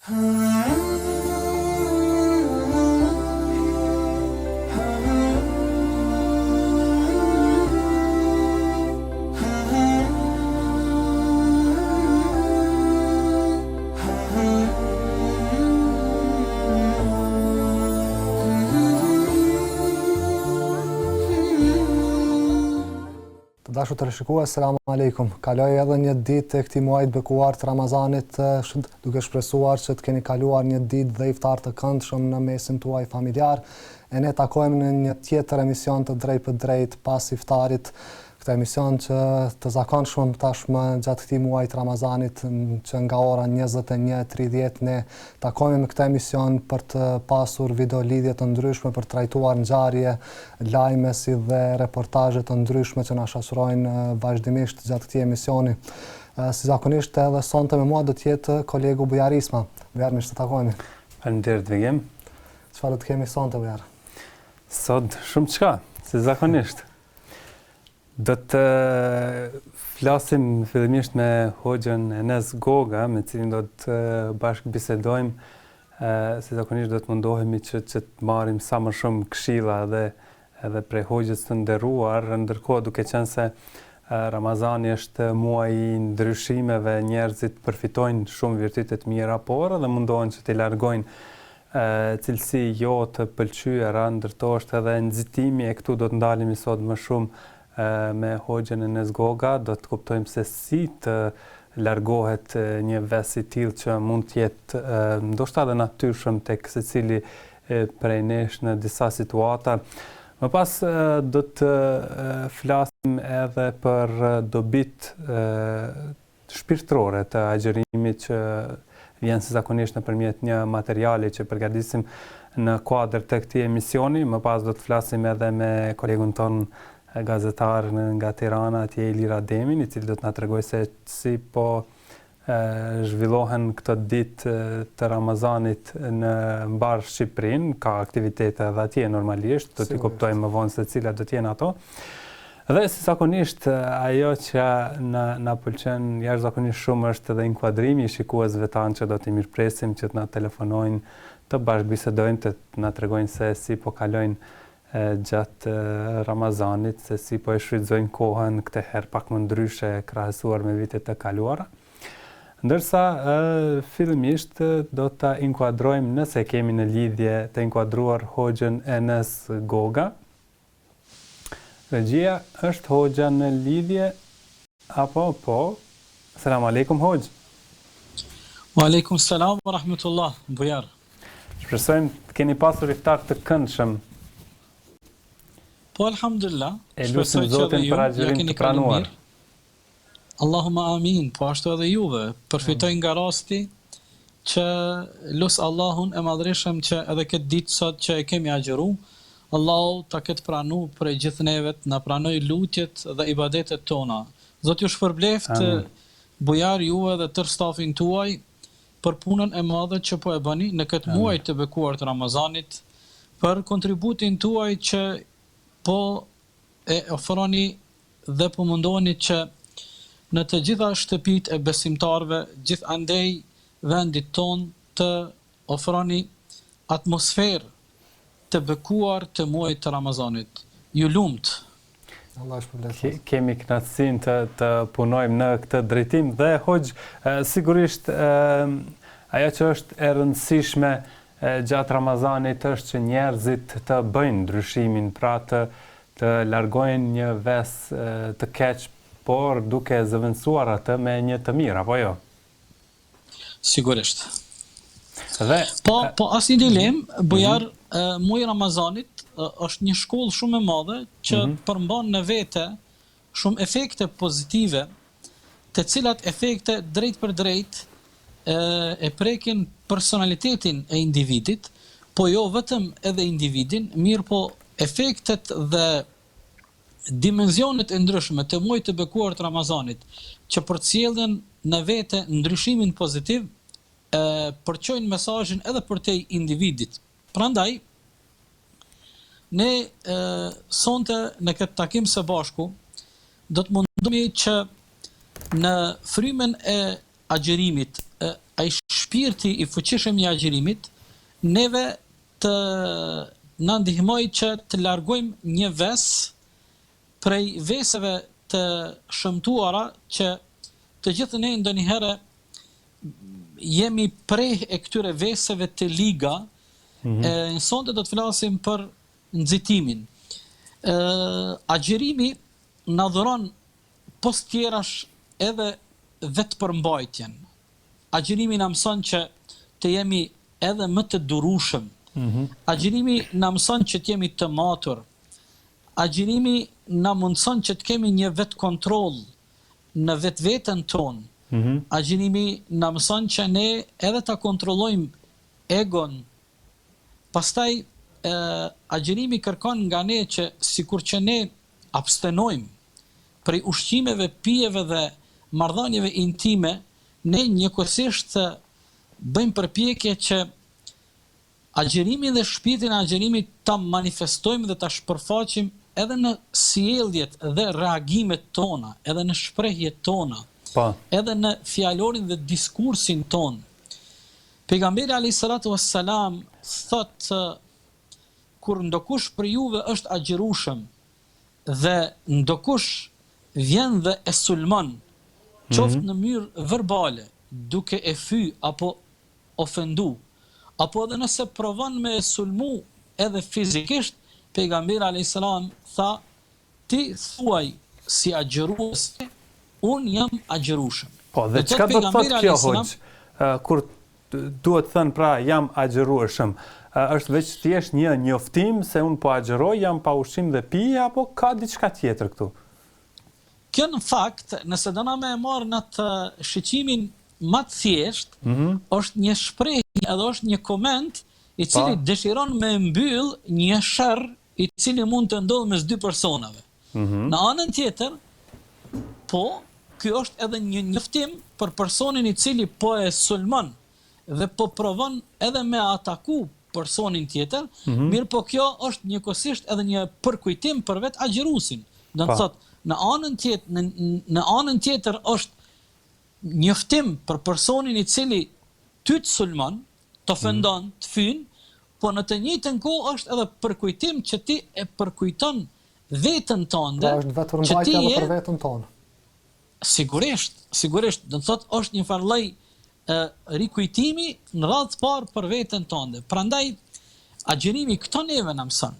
Të dashur të rishikues, selam aleikum. Kaloi edhe një ditë e këtij muaji të bekuar të Ramazanit, duke shpresuar që të keni kaluar një ditë dhe iftar të këndshëm në mesin tuaj familjar. E ne takohemi në një tjetër emision të drejt për drejt pas iftarit. Këtë emision që të zakonshëm tashmë gjatë këtij muaji të Ramazanit, që nga ora 21:30 ne takohemi në këtë emision për të pasur video lidhje të ndryshme, për të trajtuar ngjarje, lajme si dhe reportazhe të ndryshme që na shoqërojnë vazhdimisht gjatë këtij emisioni. Si zakonisht edhe sonte me mua do të jetë kolegu Bujar Isma. Bujar, mirë të takohemi. Faleminderit Vigim. Çfarë do të kemi sonte, Bujar? Sot shumë çka, si zakonisht. Do të flasim fillimisht me Hoxhën Enes Goga, me cilin do të bashkë bisedojmë, si zakonisht do të mundohemi që të marrim sa më shumë këshilla edhe prej Hoxhës të nderuar, ndërkohë duke qenë se Ramazani është muaj i ndryshimeve, njerëzit përfitojnë shumë virtyte të mira, por edhe mundohen që t'i largojnë cilësi jo të pëlqyera, ndërto është edhe nxitimi, e këtu do të ndalemi sot më shumë me Hoxhën Enes Goga, do të kuptojmë se si të largohet një ves i tillë që mund të jetë ndoshta edhe natyrshëm tek secili prej nesh në disa situata. Më pas do të flasim edhe për dobit shpirtërore të agjerimit që vjen si zakonisht nëpërmjet një materiali që përgatisim në kuadër të këtij emisioni. Më pas do të flasim edhe me kolegun ton gazetar nga Tirana, atje Ilir Ademin, i cili do të na tregojë se si po zhvillohen këto ditë të Ramazanit në mbar Shqipërinë, ka aktivitete edhe atje normalisht, do t'i kuptojmë më vonë se cilat do t'jenë ato. Dhe si zakonisht ajo që na pëlqen jashtëzakonisht shumë është edhe inkuadrimi i shikuesve tanë që do t'i mirpresim që të na telefonojnë, të bashkëbisedojnë, të na tregojnë se si po kalojnë gjatë Ramazanit, se si po e shfrytëzojnë kohën këtë herë pak më ndryshe krahasuar me vitet e kaluara. Ndërsa fillimisht do ta inkuadrojmë, nëse kemi në lidhje të inkuadruar Hoxhën Enes Goga. Regjia, është Hoxha në lidhje apo po? Selam aleikum Hoxh. Wa aleikum salam wa rahmatullah, Bujar. Shpresojmë të keni pasur iftar të këndshëm. Po alhamdulillah. E lutim Zotin për agjerim të pranuar. Allahumma amin. Po ashtu edhe juve. Përfitoj nga rasti që lut Allahun e madhreshëm që edhe këtë ditë sot që e kemi agjeru, Allahu ta ketë pranu për gjithë neve, na pranoj lutjet dhe ibadetet tona. Zoti ju shpërbleft Bujar, juve dhe tërë stafin tuaj për punën e madhe që po e bëni në këtë muaj të bekuar të Ramazanit, për kontributin tuaj që po e ofroni dhe po mundoheni që në të gjitha shtëpitë e besimtarëve, gjithandej vendit ton, të ofroni atmosferë të bekuar të muajit të Ramazanit. Ju lumt. Allah shpëlbeft. Kemi kënaqësinë të punojmë në këtë drejtim dhe Hoxh, sigurisht ajo që është e rëndësishme gjatë Ramazanit është që njerëzit të bëjnë ndryshimin, pra të largojnë një ves të keq, por duke zëvendësuar atë me një të mirë, apo jo? Sigurisht. Dhe po asnjë dilemë, Bujar, muaji Ramazanit është një shkollë shumë e madhe që përmban në vete shumë efekte pozitive, të cilat efekte drejt për drejt e prekin personalitetin e individit, po jo vetëm edhe individin, mirë po efektet dhe dimenzionet e ndryshme të muajit të bekuar të Ramazanit, që përcjellen në vete ndryshimin pozitiv, përçojnë mesazhin edhe për te individit. Prandaj, ne sonte në këtë takim së bashku, do të mundohemi që në frymën e agjerimit, ai shpirti i fuqishëm i agjerimit neve të na ndihmoj që të largojmë një ves prej veseve të shëmtuara që të gjithë ne ndonjëherë jemi prej e këtyre veseve të liga. Sonte do të flasim për nxitimin. Agjerimi na dhuron post tjerash edhe vetë përmbajtjen. Agjerimi na mëson që të jemi edhe më të durueshëm. Agjerimi na mëson që të jemi të matur. Agjerimi na mundson që të kemi një vetë kontroll në vetveten tonë. Agjerimi na mëson që ne edhe ta kontrollojmë egon. Pastaj agjerimi kërkon nga ne që sikur që ne abstenojmë prej ushqimeve, pijeve dhe marrëdhënieve intime, ne njëkohësisht bëjmë përpjekje që agjerimin dhe shpirtin e agjerimit ta manifestojmë dhe ta shpërfaqim edhe në sjelljet dhe reagimet tona, edhe në shprehjet tona, edhe në fjalorin dhe diskursin ton. Pejgamberi alayhis salatu wassalam thot kur ndokush për juve është agjerueshëm dhe ndokush vjen dhe e sulmon, qoftë në mënyrë verbale, duke e fy apo ofendu, apo edhe nëse provon me e sulmu edhe fizikisht, pejgamberi alayhis salam tha, ti thuaj si agjerues, unë jam agjerueshëm. Po, dhe çka do të thotë kjo hoxh? Kur duhet thënë pra jam agjerueshëm, është veç thjesht një njoftim se unë po agjeroj, jam pa ushqim dhe pije, apo ka diçka tjetër këtu? Kjo në fakt, nëse do na me e marrë në të shiqimin më të thjesht, është një shprehje edhe është një koment i cili dëshiron me mbyll një sherr i cili mund të ndodhë mes dy personave. Në anën tjetër, po, ky është edhe një njoftim për personin i cili po e sulmon dhe po provon edhe me ataku personin tjetër, mirë po kjo është njëkohësisht edhe një përkujtim për vetë agjeruesin. Do të thotë, në anën tjetër është njoftim për personin i cili ty të sulmon, të ofendon, të fyn, po në të njëjtën kohë është edhe përkujtim që ti e përkujton veten tënde. Pra është vetë përmbajtja edhe për veten tonë. Sigurisht, do të thotë është një farë lloj rikujtimi në radhë të parë për veten tënde. Prandaj agjerimi këto neve na mëson.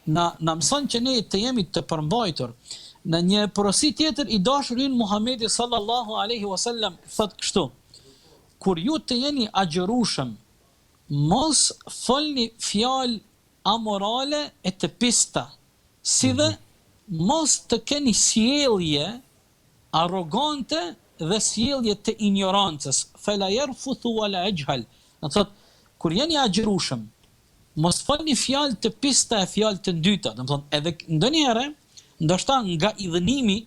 Na mëson që ne të jemi të përmbajtur. Në një porosi tjetër i dashuri ynë Muhamedi sallallahu alaihi wasallam thot kështu: kur ju të jeni agjerueshëm, mos folni fjalë amorale e të pista, si dhe mos të keni sjellje arrogante dhe sjellje të ignorancës. Fala yarfuthu wala yajhal. Do thotë, kur jeni agjerueshëm, mos folni fjalë të pista e fjalë të dyta. Do thotë, edhe ndonjëherë, ndoshta nga idhënimi,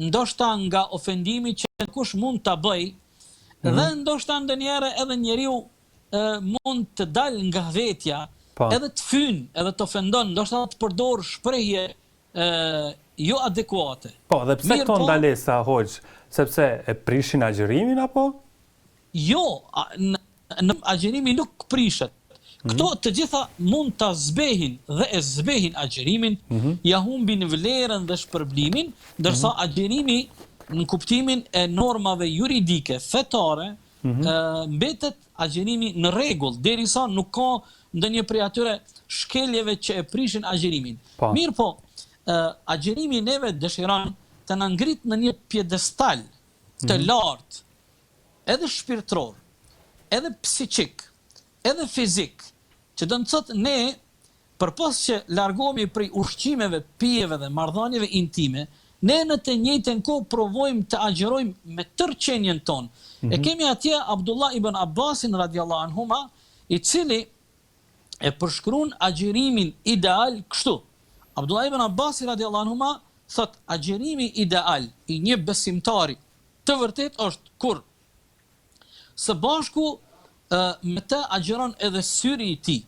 ndoshta nga ofendimi që kush mund ta bëj, dhe ndoshta ndonjëherë edhe njeriu mund të dalë nga vetja, edhe të fyn, edhe të ofendon, ndoshta të përdor shprehje jo adekuate. Po, dhe pse këto ndalesa hoxh? Sepse e prishin agjerimin apo? Jo, në agjerimi nuk prishet. Këto të gjitha mund ta zbehin dhe e zbehin agjerimin, ja humbin vlerën dhe shpërblimin, ndërsa agjerimi në kuptimin e normave juridike fetare mbetet agjerimi në rregull, derisa nuk ka ndonjë prej atyre shkeljeve që e prishin agjerimin. Mirë po, agjerimi neve dëshiron të na ngrit në një pjedestal të lartë, edhe shpirtëror, edhe psiqik, edhe fizik, që do të thotë ne, përpos që largohemi prej ushqimeve, pijeve dhe marrëdhënieve intime, ne në të njëjtën kohë provojmë të agjerojmë me tërë qenjen tonë. E kemi atje Abdullah ibn Abbasin radiallahu anhuma, i cili e përshkruan agjerimin ideal kështu. Abdullah ibn Abbas radiallahu anhuma thot, agjerimi ideal i një besimtari të vërtet është kur së bashku me të agjeron edhe syri i tij,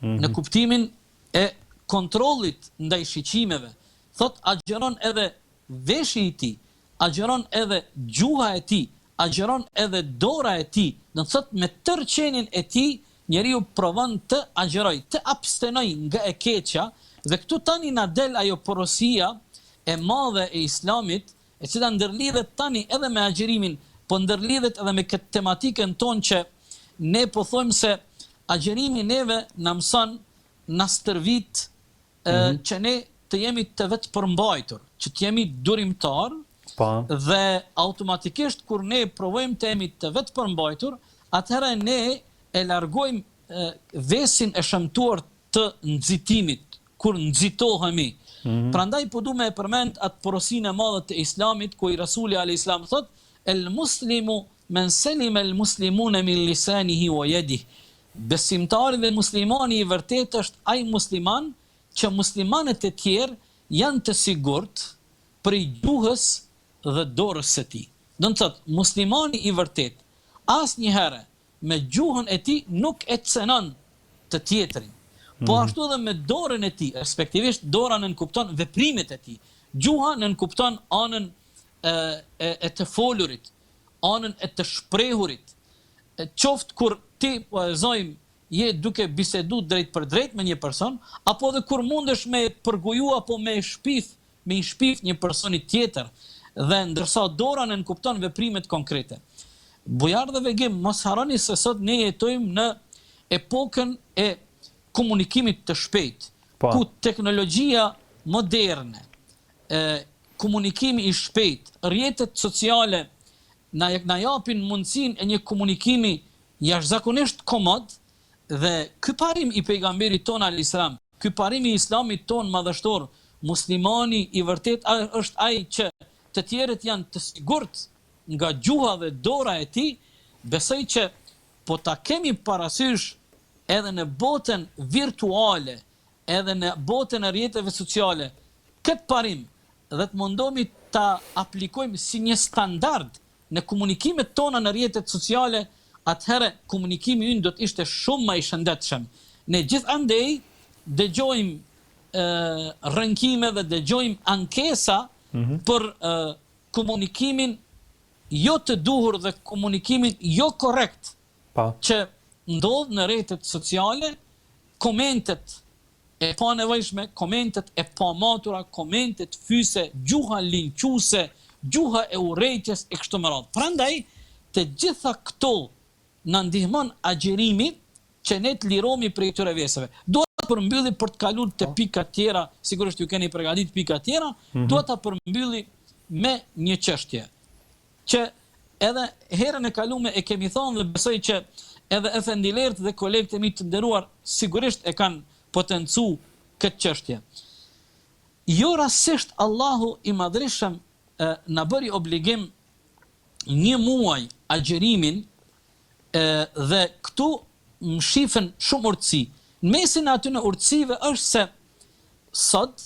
në kuptimin e kontrollit ndaj shiqimeve. Thot, agjeron edhe veshi i tij, agjeron edhe gjuha e tij, agjeron edhe dora e tij, Do të thotë me tërë qenin e tij njeriu provon të agjeroj, të abstenoj nga e keqja, dhe këtu tani na del ajo porosia e madhe e Islamit, e cila ndërlidhet tani edhe me agjerimin, po ndërlidhet edhe me këtë tematikën tonë që ne po thojmë se agjerimi neve na mëson, na stërvit që ne të jemi të vetë përmbajtur, që të jemi durimtar, dhe automatikisht kur ne provojmë të jemi të vetë përmbajtur, atëherë ne e largojmë vesin e shëmtuar të nxitimit, kur nxitohemi. Prandaj po du me e përmend atë porosinë e madhe të Islamit, ku i Rasuli alayhis salam thot: "El muslimu men salima el muslimuna min lisanihi wa yadihi." Besimtari dhe muslimani i vërtet është ai musliman që muslimanët e tjerë janë të sigurt për gjuhës dhe dorës së tij. Do të thotë, muslimani i vërtet asnjëherë me gjuhën e tij nuk e cënon të tjetrin. Po ashtu edhe me dorën e tij, respektivisht dora nënkupton veprimet e tij. Gjuha nënkupton anën e të folurit, anën e të shprehurit. Qoftë kur ti po e zojmë je duke bisedu drejt për drejt me një person, apo dhe kur mundesh me përgoju apo me i shpif një personi tjetër, dhe ndërsa dora nënkupton veprimet konkrete. Bujar dhe vegim, mos harroni se sot ne jetojmë në epokën e komunikimit të shpejt, ku teknologjia moderne, komunikimi i shpejt, rrjetet sociale na japin mundësinë e një komunikimi jashtëzakonisht komod, dhe ky parim i pejgamberit ton alayhis salam, ky parim i Islamit ton madhështor, muslimani i vërtet është ai që të tjerët janë të sigurt nga gjuha dhe dora e tij, besoj që po ta kemi parasysh edhe në botën virtuale, edhe në botën e rrjeteve sociale, këtë parim dhe të mundohemi ta aplikojmë si një standard në komunikimet tona në rrjetet sociale, atëherë komunikimi ynë do të ishte shumë më i shëndetshëm. Ne gjithandej dëgjojmë rënkime dhe dëgjojmë ankesa për komunikimin jo të duhur dhe komunikimin jo korrekt që ndodh në rrjetet sociale, komentet e panevojshme, komentet e pamatura, komentet fyse, gjuha linquese, gjuha e urrejtjes e kështu me radhë. Prandaj të gjitha këto na ndihmon agjerimi që ne të lirohemi prej këtyre veseve. Dua ta përmbylli për të kaluar te pika tjera, sigurisht ju keni përgatitur pika tjera, dua ta përmbylli me një çështje që edhe herën e kaluar e kemi thënë dhe besoj që edhe efendilert dhe kolegët e mi të nderuar sigurisht e kanë potencu këtë çështje. Jo rastësisht Allahu i Madhreshëm na bëri obligim një muaj agjerimin, dhe këtu më shifen shumë urtësi. Në mesin aty në urtësive është se sot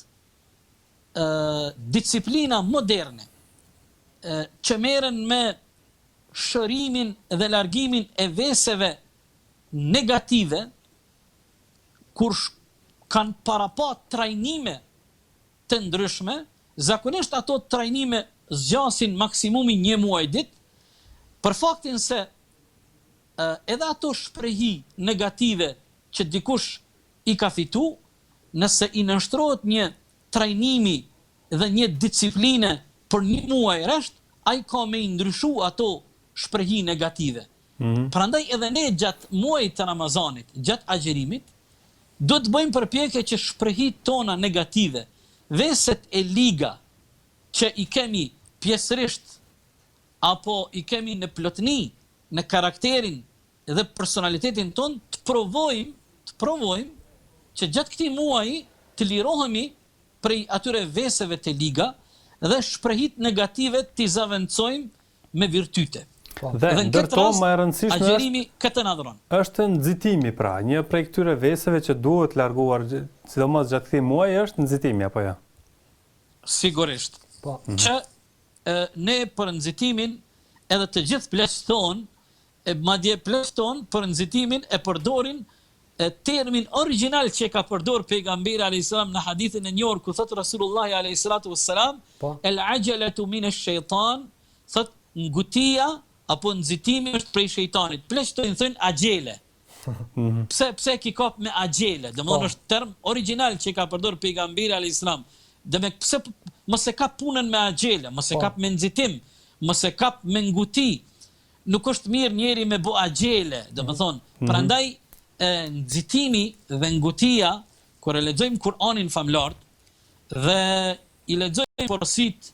disiplina moderne që merren me shërimin dhe largimin e veseve negative, kur kanë parapat trajnime të ndryshme, zakonisht ato trajnime zgjasin maksimumi një muaj ditë, për faktin se edhe ato shprehi negative që dikush i ka fitu, nëse i nështrohet një trajnimi dhe një discipline për një muaj rresht, ai ka me i ndryshu ato shprehi negative. Prandaj edhe ne gjatë muajit të Ramazanit, gjatë agjerimit, do të bëjmë përpjekje që shprehit tona negative, veset e liga që i kemi pjesërisht apo i kemi në plotni, në karakterin dhe personalitetin ton, të provojmë që gjatë këtij muaji të lirohemi prej atyre veseve të liga dhe shprehit negative t'i zaventojmë me virtyte. Dhe ndërto më e rëndësishme agjerimi këtë na dhuron. Është nxitimi, pra, një prej këtyre veseve që duhet larguar, sidomos gjatë këtij muaji, është nxitimi apo jo? Sigurisht. Që ne për nxitimin edhe të gjithë plotëson, madje plotëson për nxitimin e përdorin termin original që ka përdor pejgamberi alayhis salam në hadithin e njohur ku thot Rasulullahi alayhis salatu wassalam, el ajalatu min ash-shaytan, thot ngutia apo nxitimi është prej shejtanit. Pleqtojnë thënë agjele. Pse ki kap me agjele? Domthonë është term original që ka përdor pejgamberi alayhis salam. Demek pse mos e kap punën me agjele, mos e kap me nxitim, mos e kap me nguti. Nuk është mirë njeri me bu agjele, domethënë. Prandaj nxitimi dhe ngutia, kur e lexojmë Kur'anin famlar dhe i lexojmë porosit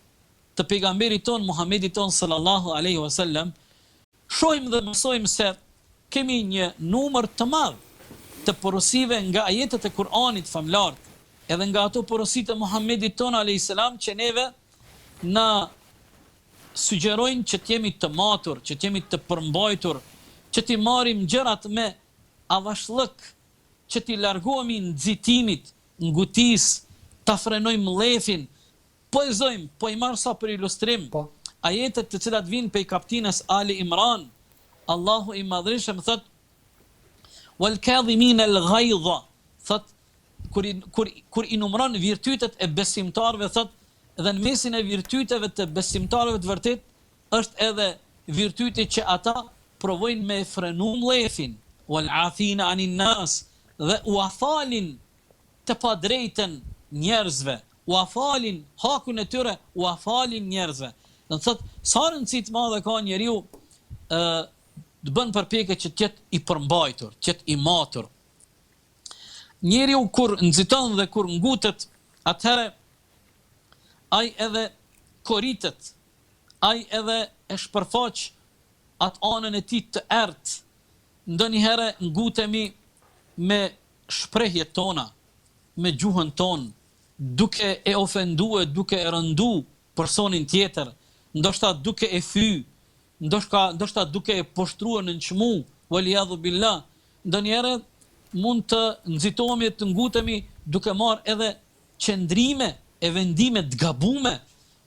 të pejgamberit ton Muhamedit ton sallallahu alaihi wasallam, shohim dhe mësojmë se kemi një numër të madh të porosive nga ajetet e Kur'anit famlar, edhe nga ato porosit e Muhamedit ton alayhis salam që neve na sugjerojnë që t'jemi të matur, që t'jemi të përmbajtur, që t'i marrim gjërat me avashllëk, që t'i largohemi nxitimit, ngutis, ta frenojmë lefin. Poezojmë, po i marr sa për ilustrim, ajetet të cilat vinë pej kaptinës Ali Imran. Allahu i madhreshëm thot: "Wal kadhimin al-ghayza", thot kur i numëron virtytet e besimtarëve, thot dhe në mesin e virtyteve të besimtarëve të vërtet është edhe virtyti që ata provojnë me frenu mlefin, wal afina anin nas, dhe u afalin të padrejtën njerëzve, u afalin hakun e tyre, u afalin njerëzve. Do të thotë sa rëndësi të madhe ka njeriu të bën përpjekje që të jetë i përmbajtur, të jetë i matur. Njeriu kur nxiton dhe kur ngutet, atëherë ai edhe koritet, ai edhe e shpërfaq atë anën e tij të errët. Ndonjëherë ngutemi me shprehjet tona, me gjuhën tonë, duke e ofenduar, duke e rëndu personin tjetër, ndoshta duke e fy, ndoshta duke e poshtruar në çmu, waliyadhu billah. Ndonjëherë mund të nxitohemi, të ngutemi duke marrë edhe qëndrime e vendime të gabume.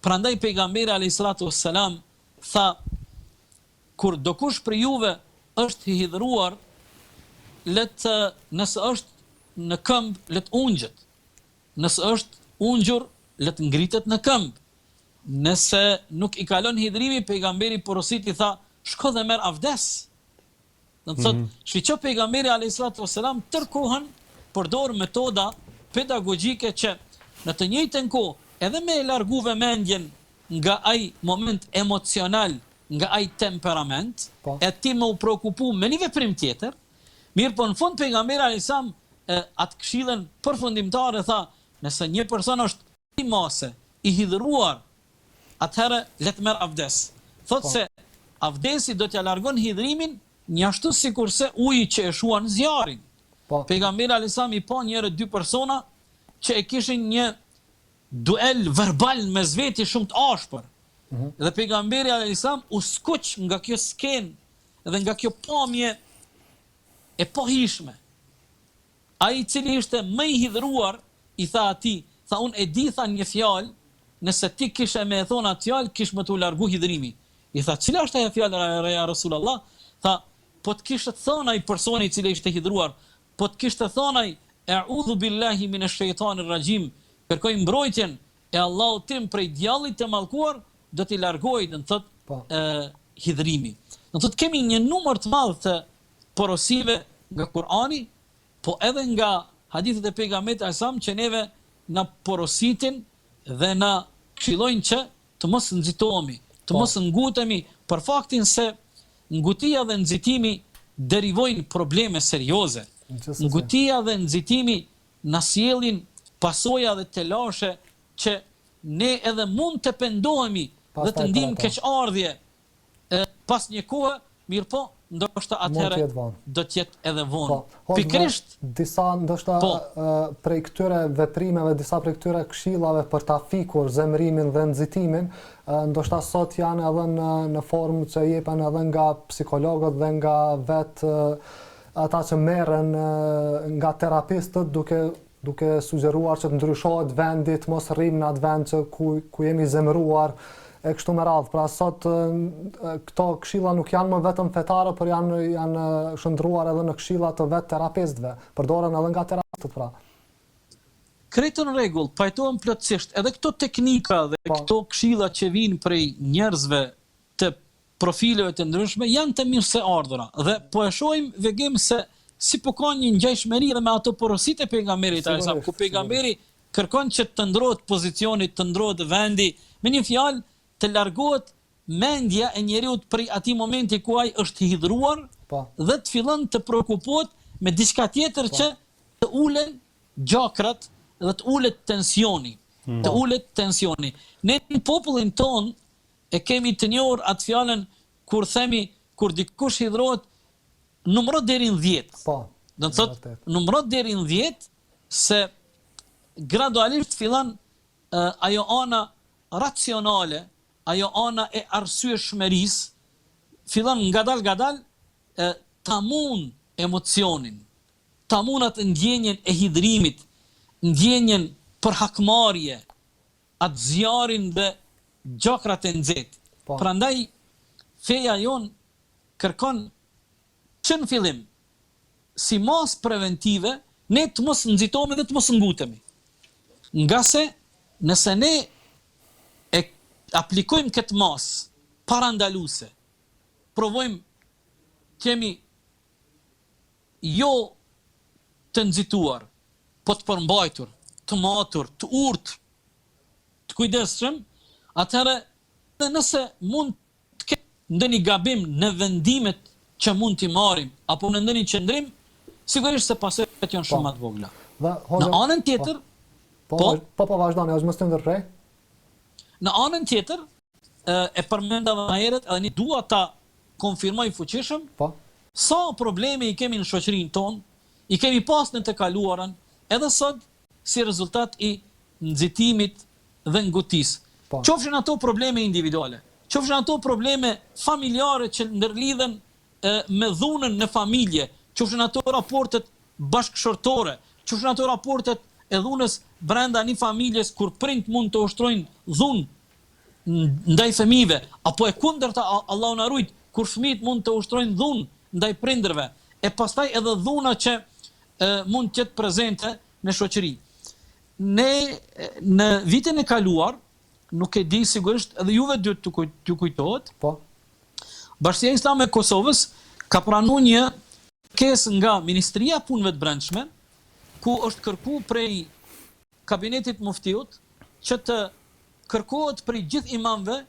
Prandaj pejgamberi alayhis salatu wassalam tha: kur dokush për juve është i hidhruar, nëse është në këmbë, le të ungjet. Nëse është ungjur, le të ngritet në këmbë. Nëse nuk i kalon hidhrimi, pejgamberi porositi tha: shko dhe merr avdes. Do të thotë, shqiqo pejgamberi alayhis salatu wassalam tërkohën përdor metoda pedagogjike që në të njëjtën kohë edhe me e largu vëmendjen nga ai moment emocional, nga ai temperament, e ti me u preokupu me një veprim tjetër. Mirë, po në fund pejgamberi alayhis salam atë këshillën përfundimtare tha: nëse një person është i mase, i hidhruar, atëherë le të merr avdes. Thotë se avdesi do t'ja largon hidhrimin, njashtu sikurse uji që e shuan zjarin. Pejgamberi alayhis salam i pa njëre dy persona që e kishin një duel verbal me zveti shumë të ashpër. Dhe pejgamberi alayhis salam u skuq nga kjo skenë dhe nga kjo pamje e pohishme. Ai i cili ishte më i hidhruar i tha atij, tha: unë e di, tha, një fjalë, nëse ti kishe me e thonë atë fjalë, kish më t'u largu hidhrimi. I tha: cila është ajo fjalë ja Rasulullah? Tha: po të kishte thonë ai personi i cili ishte hidhruar, po të kishte thonë ai: e'udhu billahi minash shaitanir rajim, kërkoj mbrojtjen e Allahut tim prej djallit të mallkuar, do t'i largoj, do të thotë, hidhrimi. Do të thotë kemi një numër të madh të porosive nga Kur'ani, po edhe nga hadithet e pejgamberit asam që neve na porositin dhe na këshillojnë që të mos nxitohemi, të mos ngutemi, për faktin se ngutia dhe nxitimi derivojnë probleme serioze. Ngutia dhe nxitimi na sjellin pasoja dhe telashe që ne edhe mund të pendohemi dhe të ndijmë keqardhje pas një kohe, mirë po, ndoshta atëherë do të jetë edhe vonë. Pikërisht disa ndoshta prej këtyre veprimeve, disa prej këtyre këshillave për ta fikur zemrimin dhe nxitimin, ndoshta sot janë edhe në formë që jepen edhe nga psikologët dhe nga vetë ata që merren nga terapistët duke sugjeruar që të ndryshohet vendi, të mos rrim në atë vend që ku jemi zemëruar e kështu me radhë. Pra sot këto këshilla nuk janë më vetëm fetare, por janë shndruar edhe në këshilla të vetë terapistëve, përdoren edhe nga terapistët pra. Krejtë në rregull, pajtohem plotësisht, edhe këto teknika dhe këto këshilla që vijnë prej njerëzve të profileve të ndryshme janë të mirë se ardhura dhe po e shohim vegim se si po ka një ngjashmëri dhe me ato porositë e pejgamberit alayhis ku pejgamberi kërkon që të ndrohet pozicioni, të ndrohet vendi, me një fjalë të largohet mendja e njeriut prej atij momenti ku ai është hidhruar dhe të fillon të prekupohet me diçka tjetër që të ulen gjakrat dhe të ulet tensioni. Të ulet tensioni. Ne në popullin ton e kemi të njohur atë fjalën kur dikush hidhrohet numëro deri në 10. Do të thotë numëro deri në 10 se gradualisht fillon ajo ana racionale, ajo ana e arsyeshmërisë fillon ngadal ta mund emocionin, ta mund atë ndjenjen e hidhrimit, ndjenjen për hakmarrje, atë zjarin dhe gjakrat e nxehtë. Prandaj feja jon kërkon që në fillim si mas preventive ne të mos nxitohemi dhe të mos ngutemi. Nga se nëse ne e aplikojmë këtë mas parandaluese, provojmë kemi jo të nxituar, po të përmbajtur, të matur, të urtë, të kujdesshëm, atëherë dhe nëse mund të ketë ndonjë gabim në vendimet që mund t'i marrim apo në ndonjë qëndrim, sigurisht se pasojat janë shumë më të vogla. Në anën tjetër, po vazhdoni, as mos të ndërprej. Në anën tjetër, e përmendava më herët, edhe ne dua ta konfirmoj fuqishëm, sa probleme i kemi në shoqërinë tonë, i kemi pas në të kaluarën, edhe sot si rezultat i nxitimit dhe ngutisë. Qofshin ato probleme individuale, qofshin ato probleme familjare që ndërlidhen me dhunën në familje, qofshin ato raportet bashkëshortore, qofshin ato raportet e dhunës brenda një familjes kur prind mund të ushtrojnë dhunë ndaj fëmijëve, apo e kundërta, Allahu na ruaj, kur fëmijët mund të ushtrojnë dhunë ndaj prindërve, e pastaj edhe dhuna që mund të jetë prezente në shoqëri. Ne në vitin e kaluar, nuk e di sigurisht edhe juve duhet t'ju kujtohet, Bashkia Islame e Kosovës ka pranuar një kërkesë nga Ministria e Punëve të Brendshme, ku është kërkuar prej kabinetit muftiut që të kërkohet prej gjithë imamëve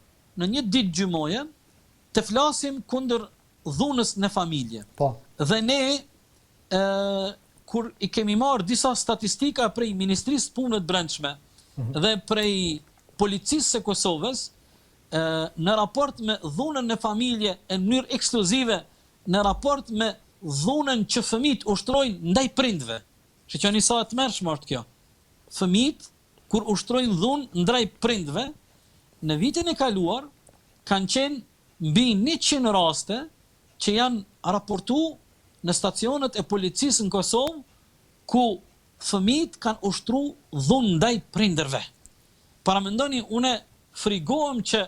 në një ditë gjymoje të flasim kundër dhunës në familje. Dhe ne kur i kemi marrë disa statistika prej Ministrisë Punëve të Brendshme dhe prej Policisë së Kosovës në raport me dhunën në familje në mënyrë ekskluzive, në raport me dhunën që fëmijët ushtrojnë ndaj prindve. Shikoni sa e tmerrshme është kjo. Fëmijët kur ushtrojnë dhunë ndaj prindve, në vitin e kaluar kanë qenë mbi 100 raste që janë raportuar në stacionet e policisë në Kosovë ku fëmijët kanë ushtruar dhunë ndaj prindërve. Para mendoni, une frigohem që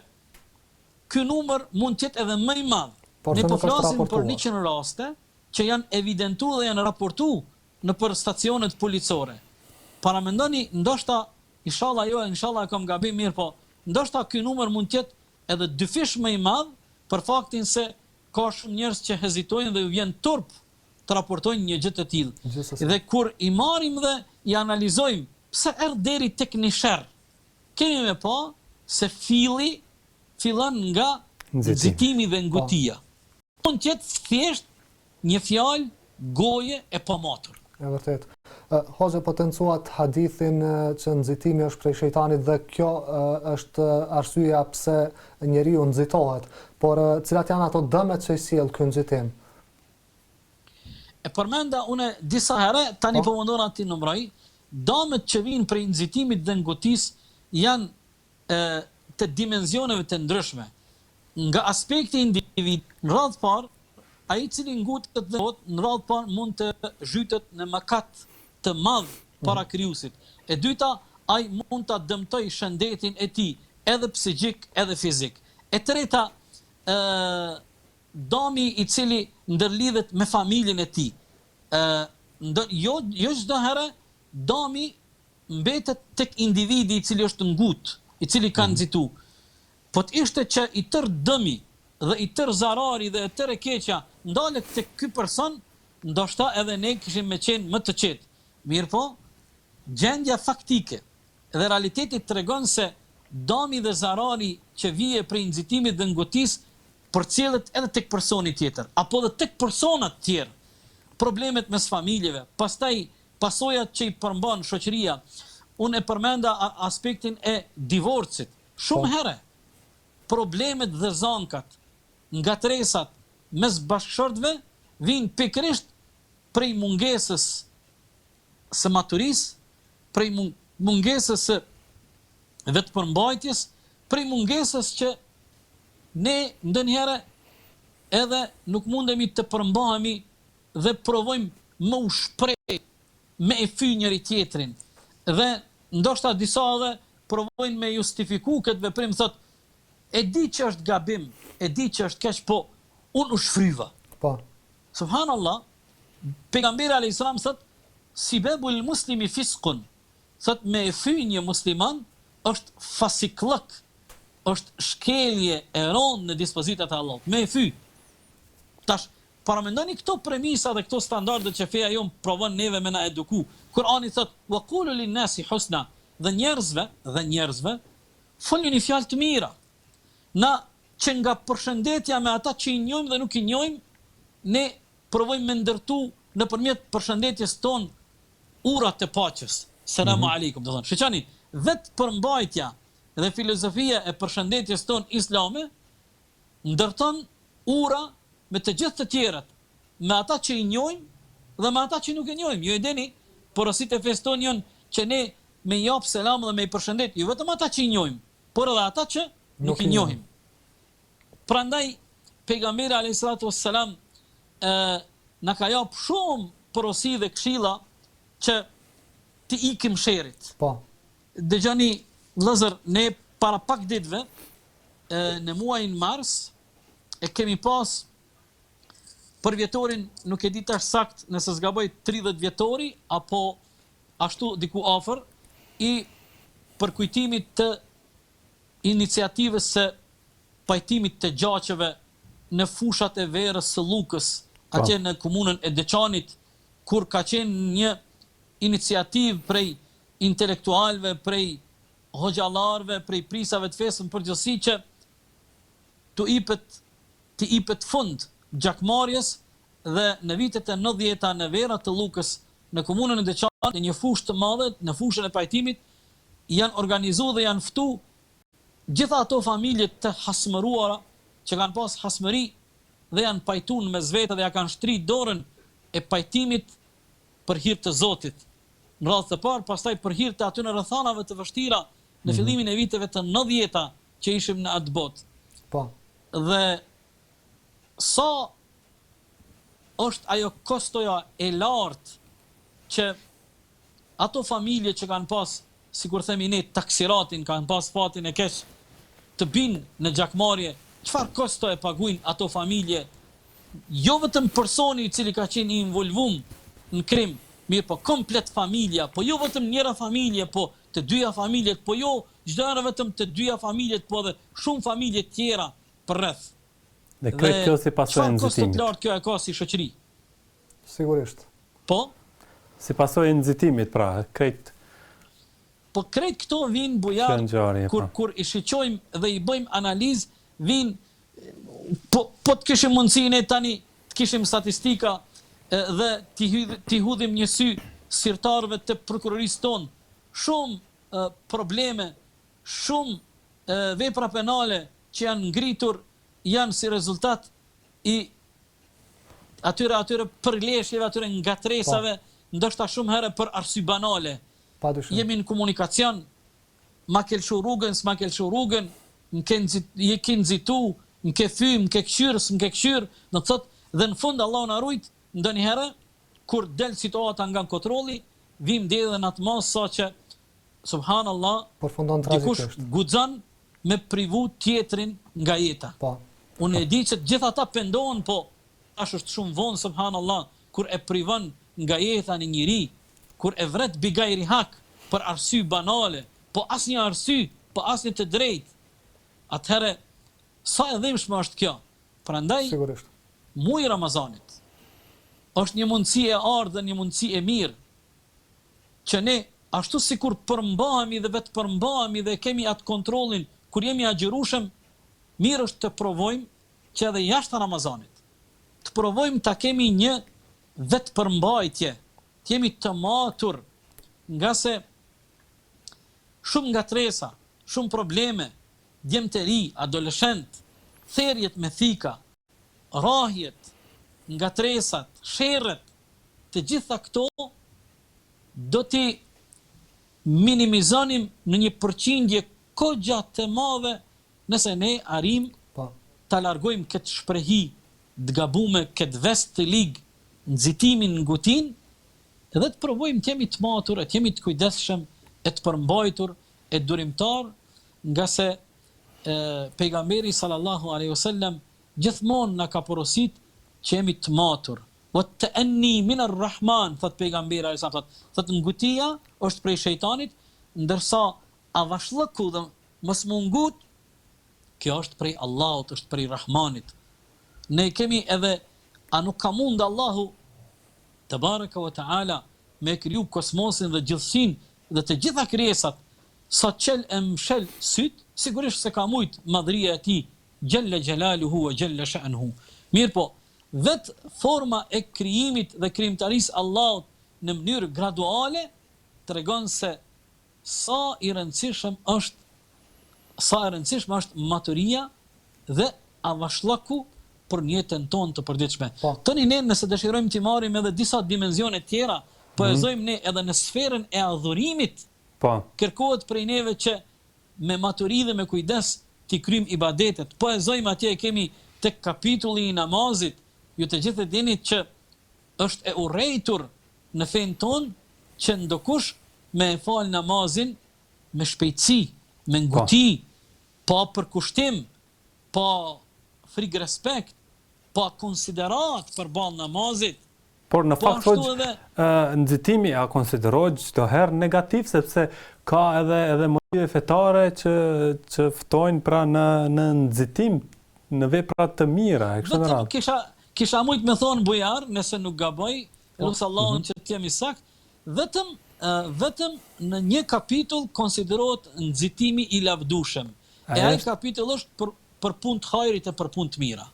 ky numër mund të jetë edhe më i madh. Ne po flasim për 100 raste që janë evidentuar dhe janë raportuar në për stacionet policore. Para mendoni, ndoshta inshallah kam gabim mirë, po ndoshta ky numër mund të jetë edhe dyfish më i madh për faktin se ka shumë njerëz që hezitojnë dhe ju vjen turp të raportojnë një gjë të tillë. Dhe kur i marrim dhe i analizojmë pse erdhi deri tek një sherr, kemi me pa se fillon nga nxitimi dhe ngutia. Mund të jetë thjesht një fjalë goje e pamatur. E vërtet. Hoxha potencuat hadithin që nxitimi është prej shejtanit dhe kjo është arsyeja pse njeriu nxitohet. Por cilat janë ato dëmet që i sjell ky nxitim? E përmenda une disa herë, tani po mundon ti numroj, dëmet që vijnë prej nxitimit dhe ngutisë janë të dimensioneve të ndryshme. Nga aspekti individ, në radhë parë, ai i cili ngutet dhe në radhë parë mund të zhytet në mëkat të madh para krijuesit. E dyta, ai mund ta dëmtoj shëndetin e tij, edhe psiqik, edhe fizik. E treta, dami i cili ndërlidhet me familjen e tij. Jo çdo herë dami mbetet tek individi i cili është ngut, i cili ka nxitu. Po të ishte që i tërë dëmi dhe i tërë zarari dhe e tërë e keqja ndalet tek ky person, ndoshta edhe ne kishim me qenë më të qetë. Mirë po, gjendja faktike dhe realiteti tregon se dami dhe zarari që vije prej nxitimit dhe ngotisë përcjellet edhe tek personi tjetër, apo edhe tek personat tjerë. Problemet mes familjeve, pastaj pasojat që i përmban shoqëria. Unë e përmenda aspektin e divorcit. Shumë herë problemet dhe zankat, ngatresat mes bashkëshortëve vijnë pikërisht prej mungesës së maturisë, prej mungesës së vetëpërmbajtjes, prej mungesës që ne ndonjëherë edhe nuk mundemi të përmbahemi dhe provojmë më u shpreh, me e fy njëri tjetrin. Dhe ndoshta disa edhe provojnë me justifiku këtë veprim, thot, e di që është gabim, e di që është keq, po unë u shfryva. Po. Subhanallah, pejgamberi alayhis salam thot, sibabul muslimi fiskun. Thot, me e fy një musliman është fasiklëk, është shkelje e rëndë në dispozitat e Allahut. Me e fy. Tash, paramendoni këto premisa dhe këto standarde që feja jon provon neve me na eduku. Kurani thot, wa qulu lin nasi husna, dhe njerëzve folni një fjalë të mira. Na që nga përshëndetja me ata që i njohim dhe nuk i njohim, ne provojmë me ndërtu nëpërmjet përshëndetjes tonë urat e paqes. Selamu alaikum, do thonë. Shiqani, vetë përmbajtja dhe filozofia e përshëndetjes tonë islame ndërton ura me të gjithë të tjerët, me ata që i njohim dhe me ata që nuk i njohim. Ju e dini, porosit e feston janë që ne me jap selam dhe me i përshëndet, jo vetëm ata që i njohim, por edhe ata që nuk i njohim. Prandaj pejgamberi alayhis salam na ka jap shumë porosi dhe këshilla që të ikim sherrit. Po. Dëgjoni vëllezër, ne para pak ditëve në muajin mars e kemi pas për vjetorin, nuk e di tash sakt nëse zgaboj 30 vjetori apo ashtu diku afër, i përkujtimit të iniciativës së pajtimit të gjaqeve në fushat e verës së Lukës, atje në komunën e Deçanit, kur ka qenë një iniciativë prej intelektualëve, prej hoxhallarëve, prej prisave të fesë në përgjithësi që të ipet fund gjakmarrjes, dhe në vitet e 90-ta në verat të Lukës, në komunën e Deçanit, në një fushë të madhe, në fushën e pajtimit, janë organizuar dhe janë ftu gjitha ato familje të hasmëruara që kanë pas hasmëri dhe janë pajtuar me zvete dhe ja kanë shtrit dorën e pajtimit për hir të Zotit. Në radhë të parë, pastaj për hir të atyre rrethanave të vështira në fillimin e viteve të 90-ta që ishim në atë botë. Po. Dhe sa është ajo kostoja e lartë që ato familje që kanë pas, sikur themi ne, taksiratin, kanë pas fatin e keq të binë në gjakmarrje, çfarë kosto e paguajnë ato familje, jo vetëm personi i cili ka qenë i involvuar në krim, mirë po komplet familja, po jo vetëm njëra familje, po të dyja familjet, po jo çdo herë vetëm të dyja familjet, po edhe shumë familje tjera përreth. Dhe krejt kjo si pasojë e nxitimit. Çfarë kosto të lartë kjo e ka si shoqëri? Sigurisht. Po? Si pasojë e nxitimit, pra, krejt. Po krejt këto vinë bujar, kur i shiqojmë dhe i bëjmë analizë, vinë, po të kishim mundësinë tani, të kishim statistika dhe t'i hudhim një sy sirtarëve të prokurorisë tonë, shumë probleme, shumë vepra penale që janë ngritur, janë si rezultat i atyre përleshjeve, atyre ngatresave, ndoshta shumë herë për arsye banale. Jemi në komunikacion, ma ke lëshu rrugën, s'ma ke lëshu rrugën, je ke nxitu, m'ke fy, m'ke këshyrë, s'm'ke këshyrë, në thot, dhe në fund Allah na rujt, ndonjëherë kur del situata nga kontrolli, vim deri në atë mos sa që subhanallah, dikush guxon me privu tjetrin nga jeta. Po. Unë e di që gjithë ata pendohen, po tash është shumë vonë subhanallah kur e privon nga jeta një njeri, kur e vret bigajri hak për arsye banale, po asnjë arsye, po asnjë të drejtë. Atëherë sa e dhimbshme është kjo. Prandaj, Sigurisht. muaji i Ramazanit është një mundësi e ardhë, një mundësi e mirë, që ne, ashtu sikur përmbahemi dhe vetë përmbahemi dhe kemi atë kontrollin kur jemi agjërueshëm, mirë është të provojmë që edhe jashtë Ramazanit, të provojmë ta kemi një vetë përmbajtje, të jemi të matur, nga se shumë ngatresa, shumë probleme, djemtëri, adoleshent, therjet me thika, rahjet, ngatresat, sherret, të gjitha këto do t'i minimizonim në një përqindje kogja të madhe nëse ne arrim Po. ta largojmë këtë shprehi të gabume, këtë vest të ligë, nxitimin në ngutin, edhe të provojmë të jemi të matur, të jemi të kujdesshëm, e të përmbajtur, e durimtar, nga se pejgamberi sallallahu alaihi wasallam gjithmonë na ka porosit që jemi të matur. Wa ta'anni min ar-Rahman, thot pejgamberi alaihi wasallam, thot ngutia është prej shejtanit, ndërsa avashllëku dhe mos mungut, kjo është prej Allahut, është prej Rahmanit. Ne kemi edhe, a nuk ka mund Allahu te baraka wa taala me kriju kosmosin dhe gjithësinë dhe të gjitha krijesat sa qel e mshel syt, sigurisht se ka mujt madhria e tij Jalla Jalaluhu wa Jalla Sha'nuhu. Mirë po, vetë forma e krijimit dhe krijimtarisë Allahut në mënyrë graduale tregon se sa e rëndësishme është maturia dhe avashllaku për një jetën tonë të përditshme. Po. Tani ne nëse dëshirojmë të marrim edhe disa dimensione tjera, poezojmë ne edhe në sferën e adhurimit, Po. kërkohet prej neve që me maturi dhe me kujdes t'i kryjmë ibadetet. Poezojmë atje, kemi tek kapitulli i namazit, ju të gjithë e dinit që është e urrejtur në fen tonë që ndokush me e fal namazin me shpejtësi, me nguti, pa përkushtim, pa frikë respekt, pa konsiderat përballë namazit. Por në Po fakt ashtu thotë edhe nxitimi a konsiderohet çdo herë negativ sepse ka edhe motive fetare që ftojnë pra në nxitim, në vepra të mira, e kështu me vetëm radhë. kisha mujt me thonë bujar, nëse nuk gaboj, lutë Allahun që të jemi sakt, vetëm në një kapitull konsiderohet nxitimi i lavdushëm. E ai kapitull është për punë të hajrit e për punë të mira.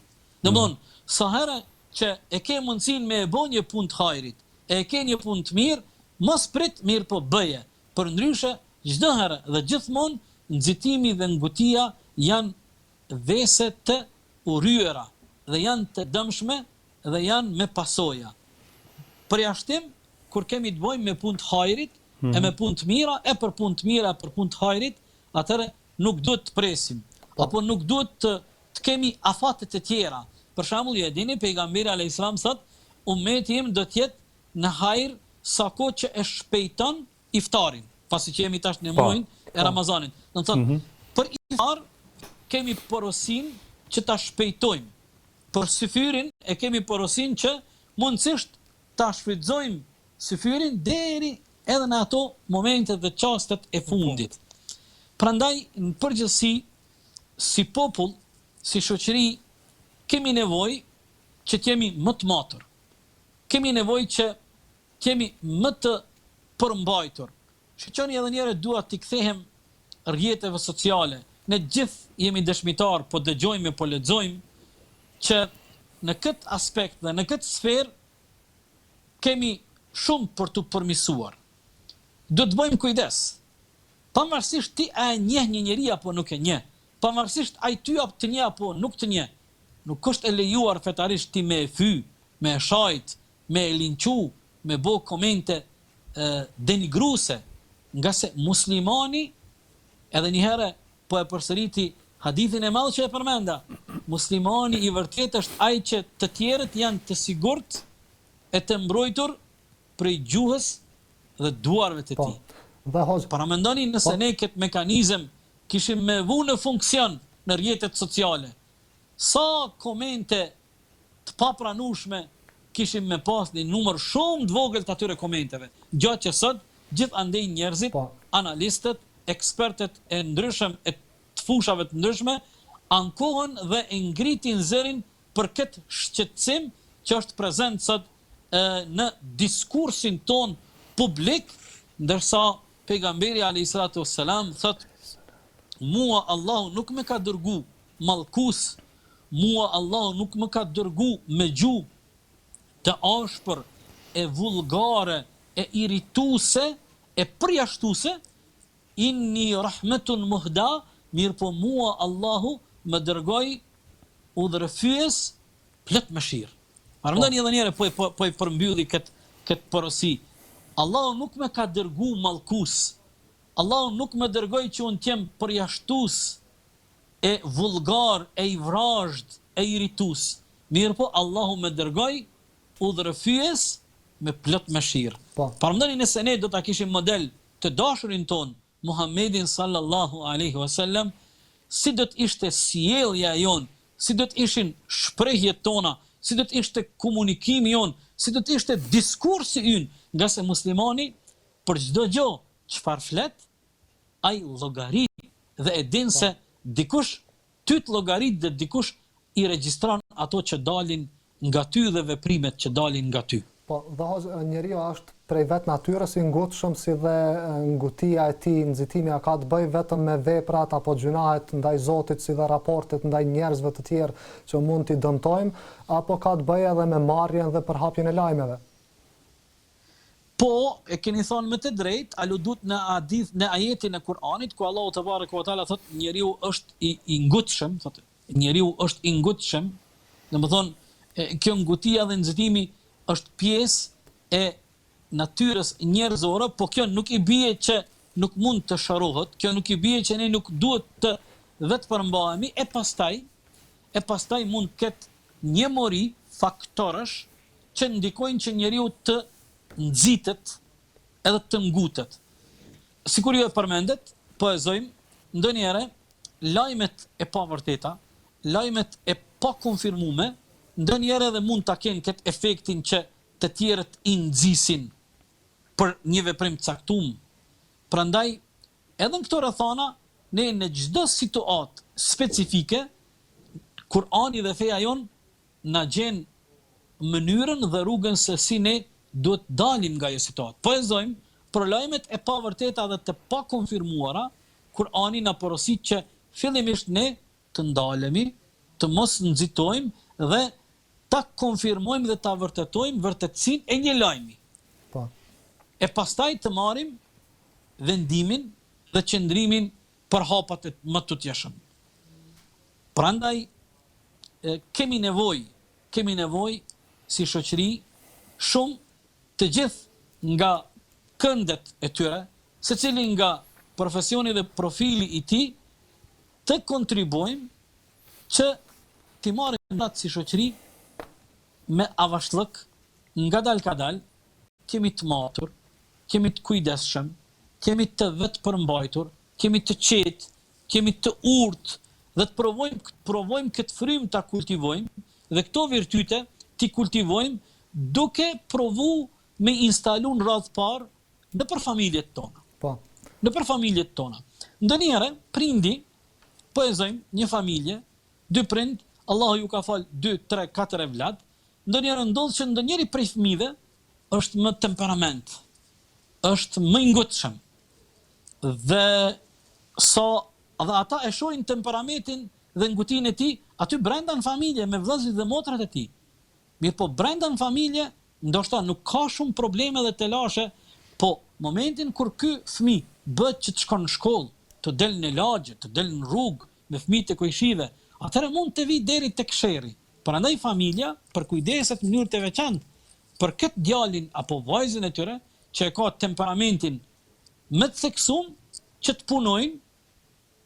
Domthonë, sa herë që e ke mundësinë me e bë një punë të hajrit, e ke një punë të mirë, mos prit, mirë po bëje. Përndryshe, çdo herë dhe gjithmonë nxitimi dhe ngutia janë vese të urryera dhe janë të dëmshme dhe janë me pasoja. Përjashtim, kur kemi të bëjmë me punë të hajrit, e me punë të mira, e për punë të mira, e për punë të hajrit, atëherë nuk duhet të presim, apo nuk duhet të kemi afate të tjera. Për shembull, e dini, pejgamberi alayhis salam thotë, ummeti im do të jetë në hajër sako që e shpejton iftarin, pasi që jemi tash në muajin e Ramazanit. Do të thotë, për iftar kemi porosin që ta shpejtojmë. Për syfyrin e kemi porosin që mundësisht ta shfrytëzojmë syfyrin deri edhe në ato momentet dhe çastet e fundit. Prandaj, në përgjithësi, si popull, si shoqëri, kemi nevojë që t'jemi më të matur. Kemi nevojë që t'jemi më të përmbajtur. Shqoni edhe njëre dua t'i kthehem rrjeteve sociale. Ne gjithë jemi dëshmitar, po dëgjojmë, po lexojmë që në këtë aspekt dhe në këtë sferë kemi shumë për të përmirësuar. Do të bëjmë kujdes. Pavarësisht ti a e njeh një njeri apo nuk e njeh, pavarësisht ai ty apo të njeh apo nuk të njeh, nuk është e lejuar fetarisht ti me e fy, me e shajt, me e linqu, me bo komente denigruese, nga se muslimani, edhe njëherë po e përsëriti hadithin e madh që e përmenda, muslimani i vërtet është ai që të tjerët janë të sigurt e të mbrojtur prej gjuhës dhe duarve të tij. Para mendoni nëse ne këtë mekanizëm kishim me vu në funksion në rrjetet sociale, sa komente të papranueshme kishim me pas një numër shumë të vogël të atyre komenteve. Gjatë që sot gjithandej njerëzit, analistët, ekspertët e ndryshëm e të fushave të ndryshme ankohen dhe e ngritin zërin për këtë shqetësim që është prezent sot në diskursin ton publik, ndërsa pejgamberi alayhis salatu wassalam thot: mua Allahu nuk më ka dërgu mallkus, mua Allahu nuk më ka dërgu me gjuhë të ashpër, e vulgare, e irituese, e përjashtuese, inni rahmetun muhda, mirë po mua Allahu më dërgoi udhërfyes plot mëshirë. Marrëndoni edhe njëherë po i përmbylli këtë porosi. Allahu nuk më ka dërgu mallkus. Allahu nuk më dërgoi që unë t'jem përjashtues, e vulgar, e i vrazhd, e iritues. Mirë po Allahu më dërgoi udhërfyes me plot mëshirë. Parëndoni nëse ne do ta kishim model të dashurin ton, Muhammedin sallallahu alaihi wasallam, si do të ishte sjellja jon, si do të ishin shprehjet tona, si do të ishte komunikimi jon, si do të ishte diskursi ynë, nga se muslimani për çdo gjë çfarë flet, ai llogarit dhe e din se dikush tyt llogarit dhe dikush i regjistron ato që dalin nga ty dhe veprimet që dalin nga ty. Po, dhe njeriu është prej vetë natyrës i ngutshëm, si dhe ngutia e tij, nxitimi ka të bëjë vetëm me veprat apo gjunahet ndaj Zotit, si dhe raportet ndaj njerëzve të tjerë që mund t'i dëmtojmë, apo ka të bëjë edhe me marrjen dhe përhapjen e lajmeve? Po, e keni thonë me të drejtë, aludut në hadith, në ajetin e Kur'anit, ku Allahu te bareke ve teala thotë njeriu është i ngutshëm, thotë njeriu është i ngutshëm, domethënë kjo ngutia dhe nxitimi është pjesë e natyrës njerëzore, po kjo nuk i bie që nuk mund të shërohet, kjo nuk i bie që ne nuk duhet të vetë përmbahemi, e pastaj mund ketë një mori faktorësh që ndikojnë që njeriu të nxitet edhe të ngutet. Sikur ju e përmendet, po e zojmë, ndonjëherë lajmet e pavërteta, lajmet e pa konfirmume, ndonjëherë edhe mund ta kenë këtë efektin që të tjerët i nxisin për një veprim të caktuar. Prandaj, edhe në këto rrethana, ne në çdo situatë specifike, Kur'ani dhe feja jon na gjen mënyrën dhe rrugën se si ne duhet dalim nga ajo situatë. Po e zojmë, për lajmet e pavërteta dhe të pa konfirmuara, Kur'ani na porosit që fillimisht ne të ndalemi, të mos nxitojmë dhe ta konfirmojmë dhe ta vërtetojmë vërtetësinë e një lajmi. Po. E pastaj të marrim vendimin dhe qëndrimin për hapat e më të tjeshëm. Prandaj kemi nevojë si shoqëri shumë të gjithë nga këndet e tyre, secili nga profesioni dhe profili i tij, të kontribuojmë që të marrim natë si shoqëri me avashtllëk, ngadal kadal, kemi të matur, kemi të kujdesshëm, kemi të vetë përmbajtur, kemi të qetë, kemi të urtë, dhe të provojmë këtë frymë ta kultivojmë, dhe këto virtyte t'i kultivojmë duke provu me instalu në radhë parë në për familjet tona. Po. Në për familjet tona. Ndonjëherë, prindi, po e zojmë, një familje, 2 prind, Allahu ju ka falë 2, 3, 4 evlad, ndonjëherë ndodh që ndonjëri prej fëmijëve është më temperament, është më i ngutshëm. Dhe ata e shohin temperamentin dhe ngutinë e tij aty brenda në familje me vëllezërit dhe motrat e tij. Mirë po brenda në familje ndoshta nuk ka shumë probleme dhe telashe, po momentin kur ky fëmijë bëhet që të shkon në shkollë, të del në lagje, të del në rrugë me fëmijët e kujdishive, atëherë mund të vi deri tek sherri. Prandaj familja për kujdeset në mënyrë të veçantë për këtë djalin apo vajzën e tyre që e ka temperamentin më të theksuar që të punojnë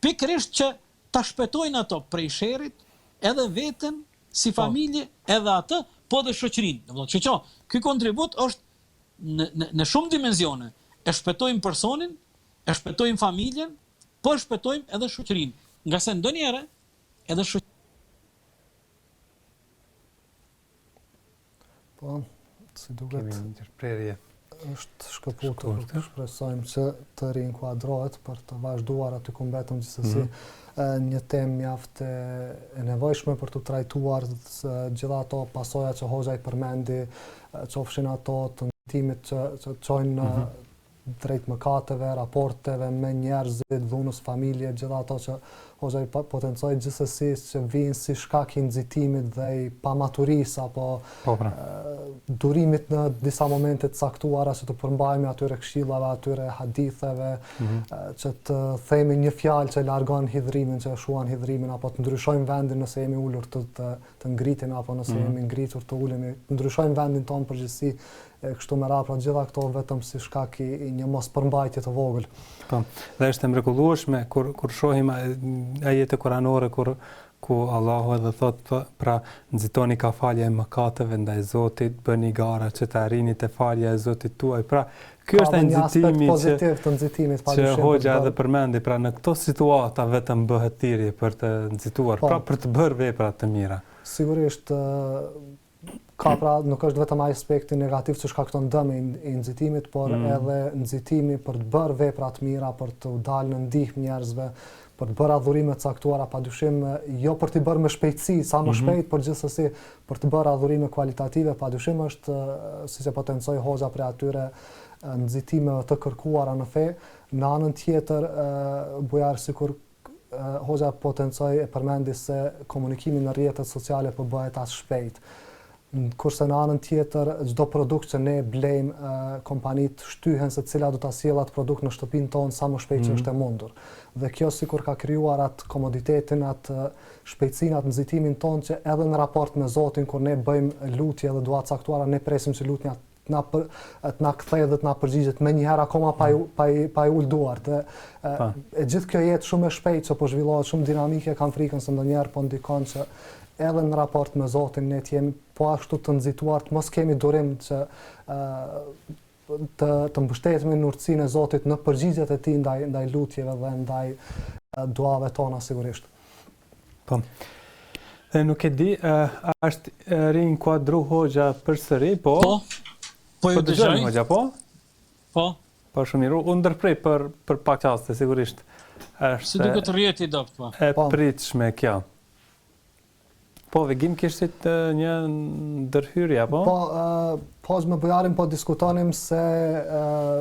pikërisht që ta shpëtojnë ato prej sherrit, edhe veten si familje, edhe atë, po dhe shoqërinë. Domethënë, që ky kontribut është në shumë dimensione. E shpëtojmë personin, e shpëtojmë familjen, po e shpëtojmë edhe shoqërinë. Nga se ndonjëherë edhe shoqërinë. Po, si duket. Kemi një ndërprerje. është shkëputur. Shpresojmë që të rinkuadrohet për të vazhduar aty ku mbetëm gjithsesi. Një temë mjaft e nevojshme për të trajtuar gjitha ato pasoja që hoxha i përmendi, qofshin ato të ndimit që çojnë drejt mëkateve, raporteve me njerëzit, dhunës familje, gjitha ato që hoxha i potencoj gjithsesi që vinë si shkak i nxitimit dhe i pamaturisë apo durimit në disa momente të caktuara që të përmbajmë atyre këshillave, atyre haditheve, që të themi një fjalë që largon hidhrimin, që shuan hidhrimin, apo të ndryshojmë vendin nëse jemi ulur të ngritin, apo nëse jemi ngritur të ulemi, të ndryshojmë vendin tonë përgjithësi, kështu me radhë, pra gjitha këto vetëm si shkak i një mos përmbajtje të vogël. Po, dhe është e mrekullueshme kur shohim ajete kuranore ku Allahu edhe thot pra nxitoni kafalje e mëkateve ndaj Zotit, bëni gara që të arrini te falja e Zotit tuaj. Pra ky është ai nxitimi që hoxha edhe përmendi, pra në këto situata vetëm bëhet thirrje për të nxituar, pra për të bërë vepra të mira. Sigurisht ka pra nuk është vetëm ai aspekti negativ që shkakton dëm i nxitimit, por edhe nxitimi për të bërë vepra të mira, për të dalë në ndihmë njerëzve, për të bërë adhurime të caktuara, padyshim jo për t'i bërë me shpejtësi, sa më shpejt, por gjithsesi për të bërë adhurime kualitative, padyshim është, siç e potencoi hoxha për atyre nxitimeve të kërkuara në fe. Në anën tjetër, bujar sikur hoxha potencoi e përmendi se komunikimi në rrjetet sociale po bëhet as shpejt. Kurse në anën tjetër, çdo produkt që ne blejmë, kompanitë shtyhen se cila do ta sjellë atë produkt në shtëpinë tonë sa më shpejt që është e mundur. Dhe kjo sikur ka krijuar atë komoditetin, atë shpejtësinë, atë nxitimin tonë që edhe në raport me Zotin, kur ne bëjmë lutje dhe dua të caktuara, ne presim që lutja të na kthejë dhe të na përgjigjet më njëherë akoma pa i ul duart. E gjithë kjo jetë shumë e shpejtë që po zhvillohet, shumë dinamike, kam frikën se ndonjëherë po ndikon që edhe në raport me Zotin ne të jemi po ashtu të nxituar, të mos kemi durim që të mbështetemi në urtësinë e Zotit në përgjigjet e tij ndaj lutjeve dhe ndaj duave tona sigurisht. Po. Dhe nuk e di, është rinkuadru hoxha përsëri, po? Po ju dëgjoj. Hoxha, po? Po. Po shumë mirë. Unë ndërprej për pak qaste, sigurisht. Si duket rrjeti dopt, po. E pritshme kjo. Po, Vegim, kishit një ndërhyrje, po? Po, me bujarin po diskutonim se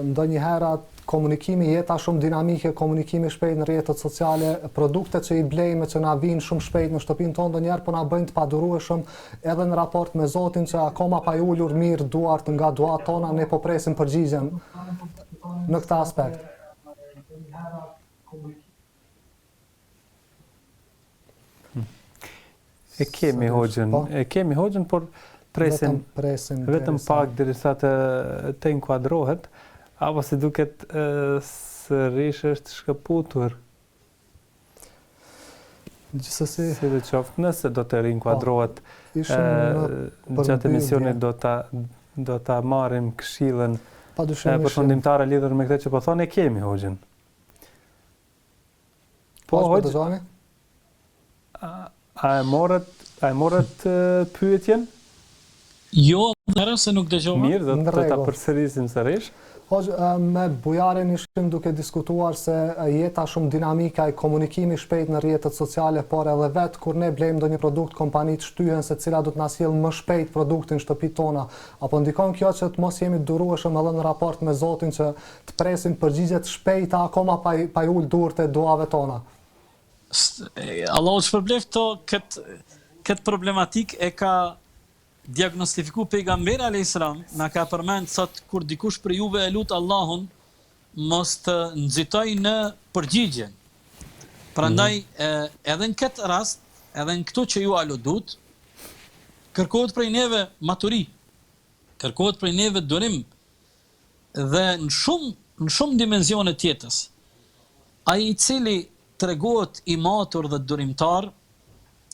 ndonjëherë komunikimi jeta shumë dinamike, komunikimi shpejt në rrjetet sociale, produktet që i blejme që na vinë shumë shpejt në shtëpinë tonë, ndonjëherë po na bëjnë të padurueshëm edhe në raport me Zotin që akoma pa i ulur mirë duart nga duat tona, ne po presim përgjigjen në këtë aspekt. E kemi hoxhën, por presim vetëm pak derisa të inkuadrohet, apo si duket sërish është shkëputur. Gjithsesi, si dhe qoftë, nëse do të rinkuadrohet gjatë emisionit do ta marrim këshillën përfundimtare lidhur me këtë që po thonë, e kemi hoxhën. Po hoxhë. A e morët pyetjen? Jo, se nuk dëgjova. Mirë, do ta përsërisim sërish. Me bujarin ishim duke diskutuar se jeta shumë dinamika, komunikimi shpejt në rrjetet sociale, por edhe vetë kur ne blejmë ndonjë produkt, kompanitë shtyhen se cila do të na sjellë më shpejt produktin në shtëpitë tona, apo ndikon kjo që të mos jemi durueshëm edhe në raport me Zotin që të presim përgjigje të shpejta akoma pa i ul durt e duave tona. Allahu shpërbleft këtë problematik e ka diagnostifiku pejgamberi a.s. na ka përmend sot kur dikush për juve e lut Allahun mos të nxitoj në përgjigje. Prandaj edhe në këtë rast, edhe në këtu që ju aludut, kërkohet prej neve maturi, kërkohet prej neve durim dhe në shumë dimensione të jetës. Ai i cili tregohet i matur dhe durimtar,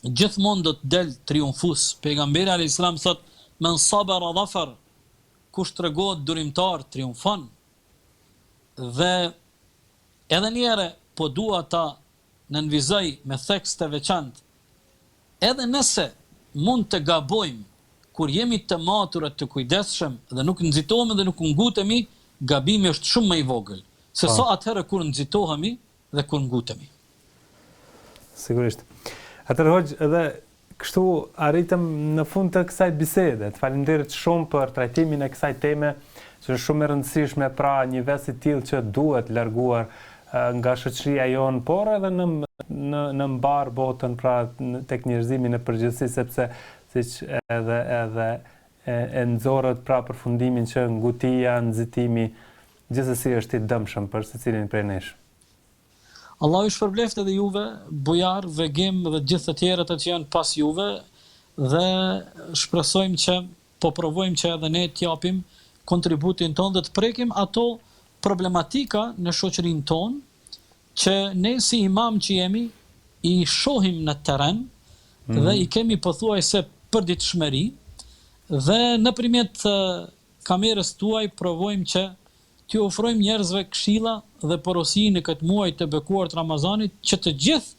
gjithmonë do të del triumfues. Pejgamberi a.s. thot, men sabara dhafar, kush tregohet durimtar, triumfon. Dhe edhe njëre, po dua ta nënvizoj me tekst të veçantë, edhe nëse mund të gabojmë kur jemi të matur të kujdesshëm dhe nuk nxitohemi dhe nuk ngutemi, gabimi është shumë më i vogël se sa atëherë kur nxitohemi dhe kur ngutemi. Sigurisht. Atëherë Hoxh, edhe kështu arritëm në fund të kësaj bisede. Të faleminderit shumë për trajtimin e kësaj teme, që është shumë e rëndësishme, pra një ves i tillë që duhet larguar nga shoqëria jonë, por edhe në mbar botën, pra tek njerëzimin e përgjithësi, sepse siç edhe e nxorët pra përfundimin që ngutia, nxitimi gjithsesi është i dëmshëm për secilin prej nesh. Allahu ju shpërbleft edhe juve, bujar, vegim dhe gjithë të tjerët që janë pas juve, dhe shpresojmë që po provojmë që edhe ne t'japim kontributin ton dhe të prekim ato problematika në shoqërinë tonë që ne si imam që jemi i shohim në terren dhe i kemi pothuajse përditshmëri dhe nëpërmjet kamerës tuaj provojmë që t'ju ofrojmë njerëzve këshilla dhe porosi në këtë muaj të bekuar të Ramazanit që të gjithë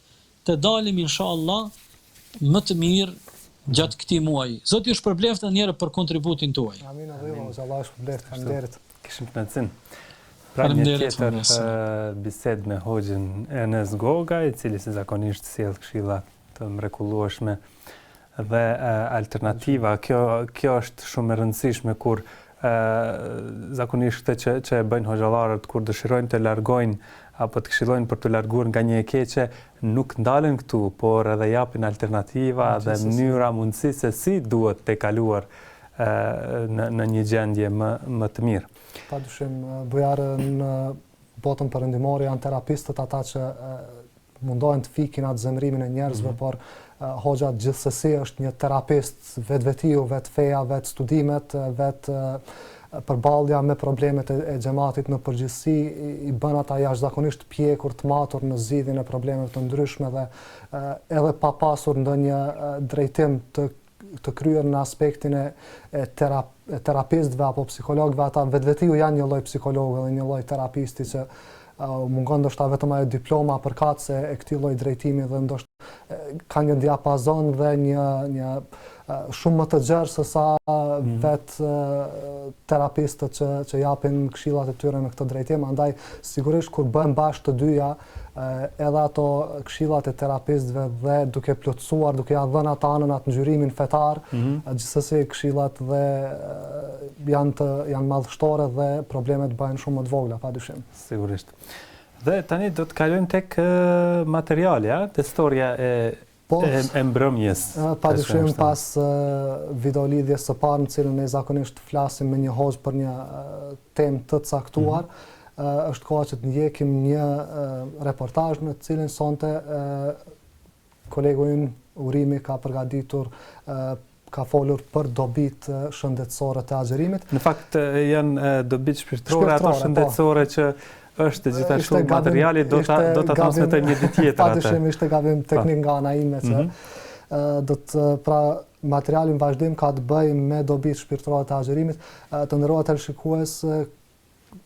të dalim inshallah më të mirë gjatë këtij muaji. Zoti ju shpërbleft edhe një herë për kontributin tuaj. Amin, Allah ju shpërbleft. Faleminderit. Kishim kënaqësinë. Pra një tjetër bisedë me Hoxhin Enes Goga, i cili si zakonisht sjell këshilla të mrekullueshme dhe alternativa. Kjo është shumë e rëndësishme kur zakonisht këtë që e bëjnë hoxhallarët kur dëshirojnë të largojnë apo të këshillojnë për të larguar nga një e keqe, nuk ndalen këtu, por edhe japin alternativa dhe mënyra, mundësi se si duhet të kaluar në një gjendje më të mirë. Padyshim, bujarë në botën perëndimore janë terapistët ata që mundohen të fikin atë zemrimin e njerëzve, por Hoxha gjithsesi është një terapist vetvetiu, vetë feja, vetë studimet, vetë përballja me problemet e xhamatit në përgjithësi, i bën ata jashtëzakonisht pjekur të matur në zgjidhjen e problemeve të ndryshme dhe edhe pa pasur ndonjë drejtim të kryer në aspektin e terapistëve apo psikologëve, ata vetvetiu janë një lloj psikologë dhe një lloj terapisti që mungon ndoshta vetëm ajo diploma përkatëse e këtij lloji drejtimi dhe ndoshta ka një diapazon dhe një shumë më të gjerë se sa vetë terapistët që japin këshillat e tyre në këtë drejtim. Andaj sigurisht kur bëhen bashkë të dyja, edhe ato këshillat e terapistëve dhe duke plotësuar, duke ja dhënë ata anën atë ngjyrimin fetar, gjithsesi këshillat dhe janë madhështore dhe problemet bëhen shumë më të vogla, padyshim. Sigurisht. Dhe tani do të kalojmë tek materiali, testoria e mbrëmjes. Padyshim pas videolidhjes së parë në cilën ne zakonisht flasim me një hoxh për një temë të caktuar, është koha që të ndjekim një reportazh në cilin sonte kolegu ynë Urimi ka përgatitur, ka folur për dobit shëndetësore të agjerimit. Në fakt janë dobit shpirtërore, ato shëndetësore që është gjithashtu materiali, do ta transmetojmë një ditë tjetër atë. Padyshim ishte gabim teknik nga ana ime që pra materialin vazhdim ka të bëjë me dobit shpirtërore të agjerimit. Të nderuar teleshikues,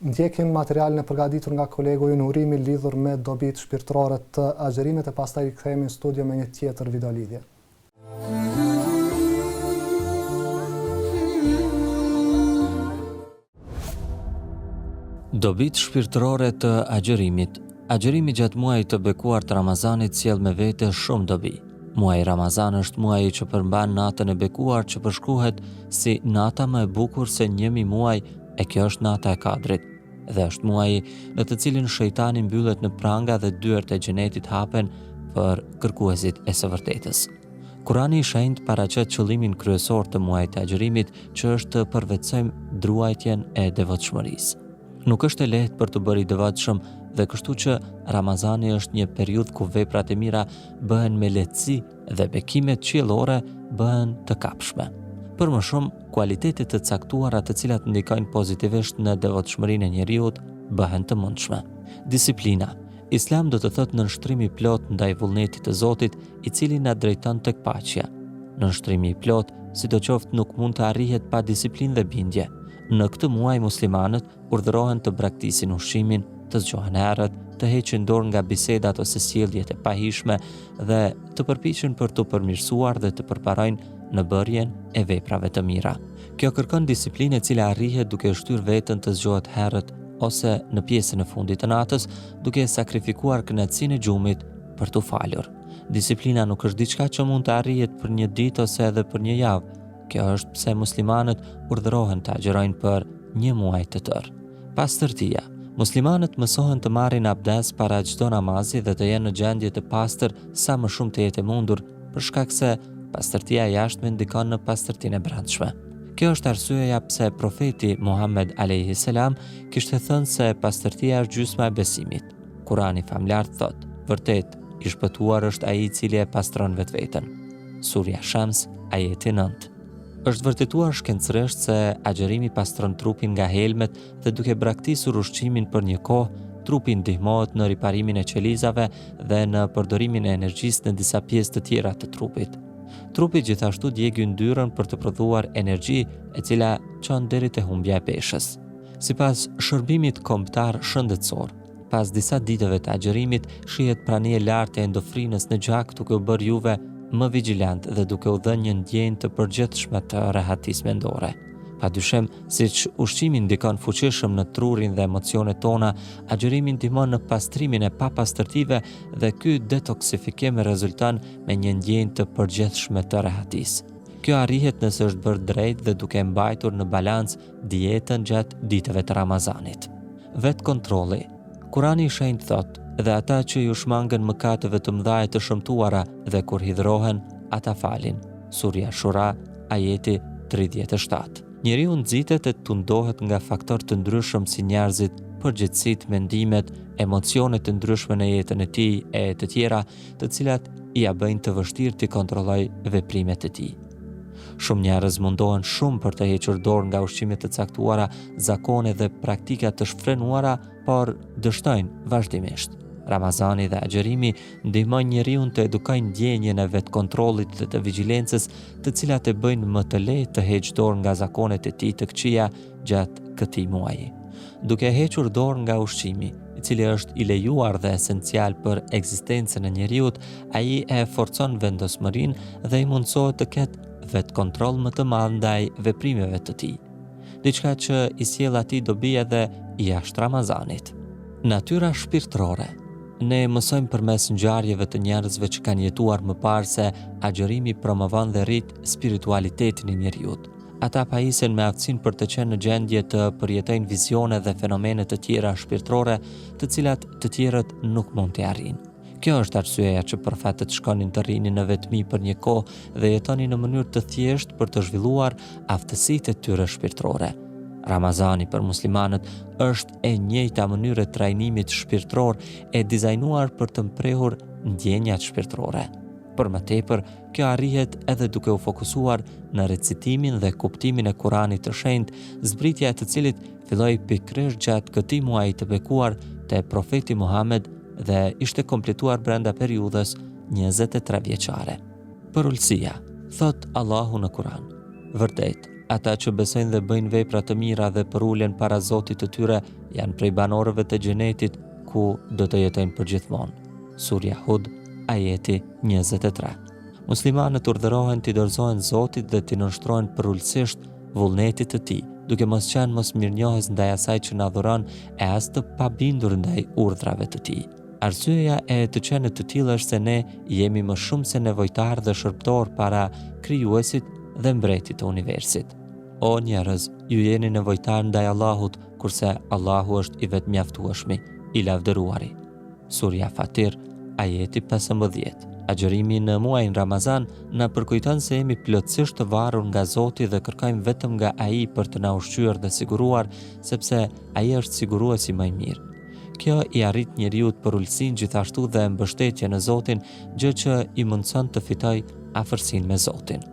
ndjekim materialin e përgatitur nga kolegu ynë Urimi lidhur me dobit shpirtërore të agjerimit e pastaj rikthehemi në studio me një tjetër videolidhje. Dobit shpirtërore të agjerimit. Agjerimi gjatë muajit të bekuar të Ramazanit sjell me vete shumë dobi. Muaji Ramazan është muaji që përmban natën e bekuar që përshkruhet si nata më e bukur se 1000 muaj, e kjo është nata e Kadrit. Dhe është muaji në të cilin shejtani mbyllet në pranga dhe dyert e xhenetit hapen për kërkuesit e së vërtetës. Kurani i shenjtë paraqet qëllimin kryesor të muajit të agjerimit, që është të përvetësojmë druajtjen e devotshmërisë. Nuk është e lehtë për të bërë i devotshëm dhe kështu që Ramazani është një periudhë ku veprat e mira bëhen me lehtësi dhe bekimet qiellore bëhen të kapshme. Për më shumë, kualitetet të caktuara të cilat ndikojnë pozitivisht në devotshmërinë e njeriut bëhen të mundshme. Disiplina. Islam do të thotë nënshtrimi plot ndaj vullnetit të Zotit, i cili na drejton tek paqja. Nënshtrimi i plot, sidoqoftë, nuk mund të arrihet pa disiplinë dhe bindje. Në këtë muaj muslimanët urdhërohen të braktisin ushqimin, të zgjohen herët, të heqin dorë nga bisedat ose sjelljet e pahishme dhe të përpiqen për të përmirësuar dhe të përparojnë në bërjen e veprave të mira. Kjo kërkon disiplinë e cila arrihet duke shtyrë veten të zgjohet herët ose në pjesën e fundit të natës, duke sakrifikuar kënaqësinë e gjumit për t'u falur. Disiplina nuk është diçka që mund të arrihet për një ditë ose edhe për një javë. Kjo është pse muslimanët urdhërohen të agjërojnë për një muaj të tërë. Pastërtia. Muslimanët mësohen të marrin abdes para çdo namazi dhe të jenë në gjendje të pastër sa më shumë të jetë e mundur, për shkak se pastërtia e jashtme ndikon në pastërtinë e brendshme. Kjo është arsyeja pse profeti Muhammed alayhi salam kishte thënë se pastërtia është gjysma e besimit. Kurani famlar thot: "Vërtet, i shpëtuar është ai i cili e pastron vetveten." Surja Shams, ajeti 9. Është vërtetuar shkencërisht se agjërimi pastron trupin nga helmet dhe duke braktisur ushqimin për një kohë, trupi ndihmohet në riparimin e qelizave dhe në përdorimin e energjisë në disa pjesë të tjera të trupit. Trupi gjithashtu djeg yndyrën për të prodhuar energji, e cila çon deri te humbja e peshës. Sipas shërbimit kombëtar shëndetësor, pas disa ditëve të agjërimit shihet prania e lartë e endofrinës në gjak, duke u bërë juve më vigjilant dhe duke u dhënë një ndjenjë të përgjithshme të rehatisë mendore. Padyshim, siç ushqimi ndikon fuqishëm në trurin dhe emocionet tona, agjërimi ndihmon në pastrimin e papastërtive dhe ky detoksifikim rezulton me një ndjenjë të përgjithshme të rehatisë. Kjo arrihet nëse është bërë drejt dhe duke mbajtur në balancë dietën gjatë ditëve të Ramazanit. Vet kontrolli. Kurani i shenjtë thotë: "Dhe ata që ju shmangën mëkateve të mëdha të shëmtuara dhe kur hidhrohen, ata falin." Surja Shura, ajeti 37. Njeriu nxitet e tundohet nga faktorë të ndryshëm si njerëzit, përgjithësitë, mendimet, emocionet të ndryshme në jetën e tij e të tjera, të cilat i ja bëjnë të vështirë të kontrollojë veprimet e tij. Shumë njerëz mundohen shumë për të hequr dorë nga ushqimet të caktuara, zakone dhe praktika të shfrenuara, por dështojnë vazhdimisht. Ramazani dhe agjërimi ndihmojnë njeriu të edukojnë ndjenjën e vetkontrollit dhe të vigjilencës, të cilat e bëjnë më të lehtë të heqë dorë nga zakonet e tij të këqija gjatë këtij muaji. Duke hequr dorë nga ushqimi, i cili është i lejuar dhe esencial për ekzistencën e njeriut, ai e forcon vendosmërinë dhe i mundësohet të ketë vetkontroll më të madh ndaj veprimeve të tij. Diçka që i sjell atij dobi edhe jashtë Ramazanit. Natyra shpirtërore. Ne mësojmë përmes ngjarjeve të njerëzve që kanë jetuar më parë se agjërimi promovon dhe rrit spiritualitetin e njeriut. Ata pajisen me aftësinë për të qenë në gjendje të përjetojnë vizione dhe fenomene të tjera shpirtërore, të cilat të tjerët nuk mund të arrijnë. Kjo është arsyeja që profetët shkonin të rrinin në vetmi për një kohë dhe jetonin në mënyrë të thjeshtë për të zhvilluar aftësitë e tyre shpirtërore. Ramazani për muslimanët është e njëjta mënyrë e trajnimit shpirtëror e dizajnuar për të mprehur ndjenjat shpirtërore. Për më tepër, kjo arrihet edhe duke u fokusuar në recitimin dhe kuptimin e Kuranit të shenjtë, zbritja e të cilit filloi pikërisht gjatë këtij muaji të bekuar te profeti Muhammed dhe ishte kompletuar brenda periudhës 23 vjeçare. Për ulësia, thot Allahu në Kuran: "Vërtet, ata që besojnë dhe bëjnë vepra të mira dhe përulen para Zotit të tyre janë prej banorëve të xhenetit ku do të jetojnë përgjithmonë." Surja Hud, ajeti 23. Muslimanët urdhërohen t'i dorëzohen Zotit dhe t'i nënshtrohen përullësisht vullnetit të tij, duke mos qenë mosmirnjohës ndaj asaj që na dhuron e as të pabindur ndaj urdhrave të tij. Arsyeja e të qenit të tillë është se ne jemi më shumë se nevojtar dhe shërbëtor para krijuesit dhe mbretit të universit. O njerëz, ju jeni nevojtar ndaj Allahut, kurse Allahu është i vetëmjaftueshmi, i lavdëruari. Surja Fatir, ajeti 15. Agjërimi në muajin Ramazan na përkujton se jemi plotësisht të varur nga Zoti dhe kërkojmë vetëm nga Ai për të na ushqyer dhe siguruar, sepse Ai është siguruesi më i mirë. Kjo i arrit njeriu për ulësinë gjithashtu dhe mbështetje në Zotin, gjë që i mundson të fitojë afërsinë me Zotin.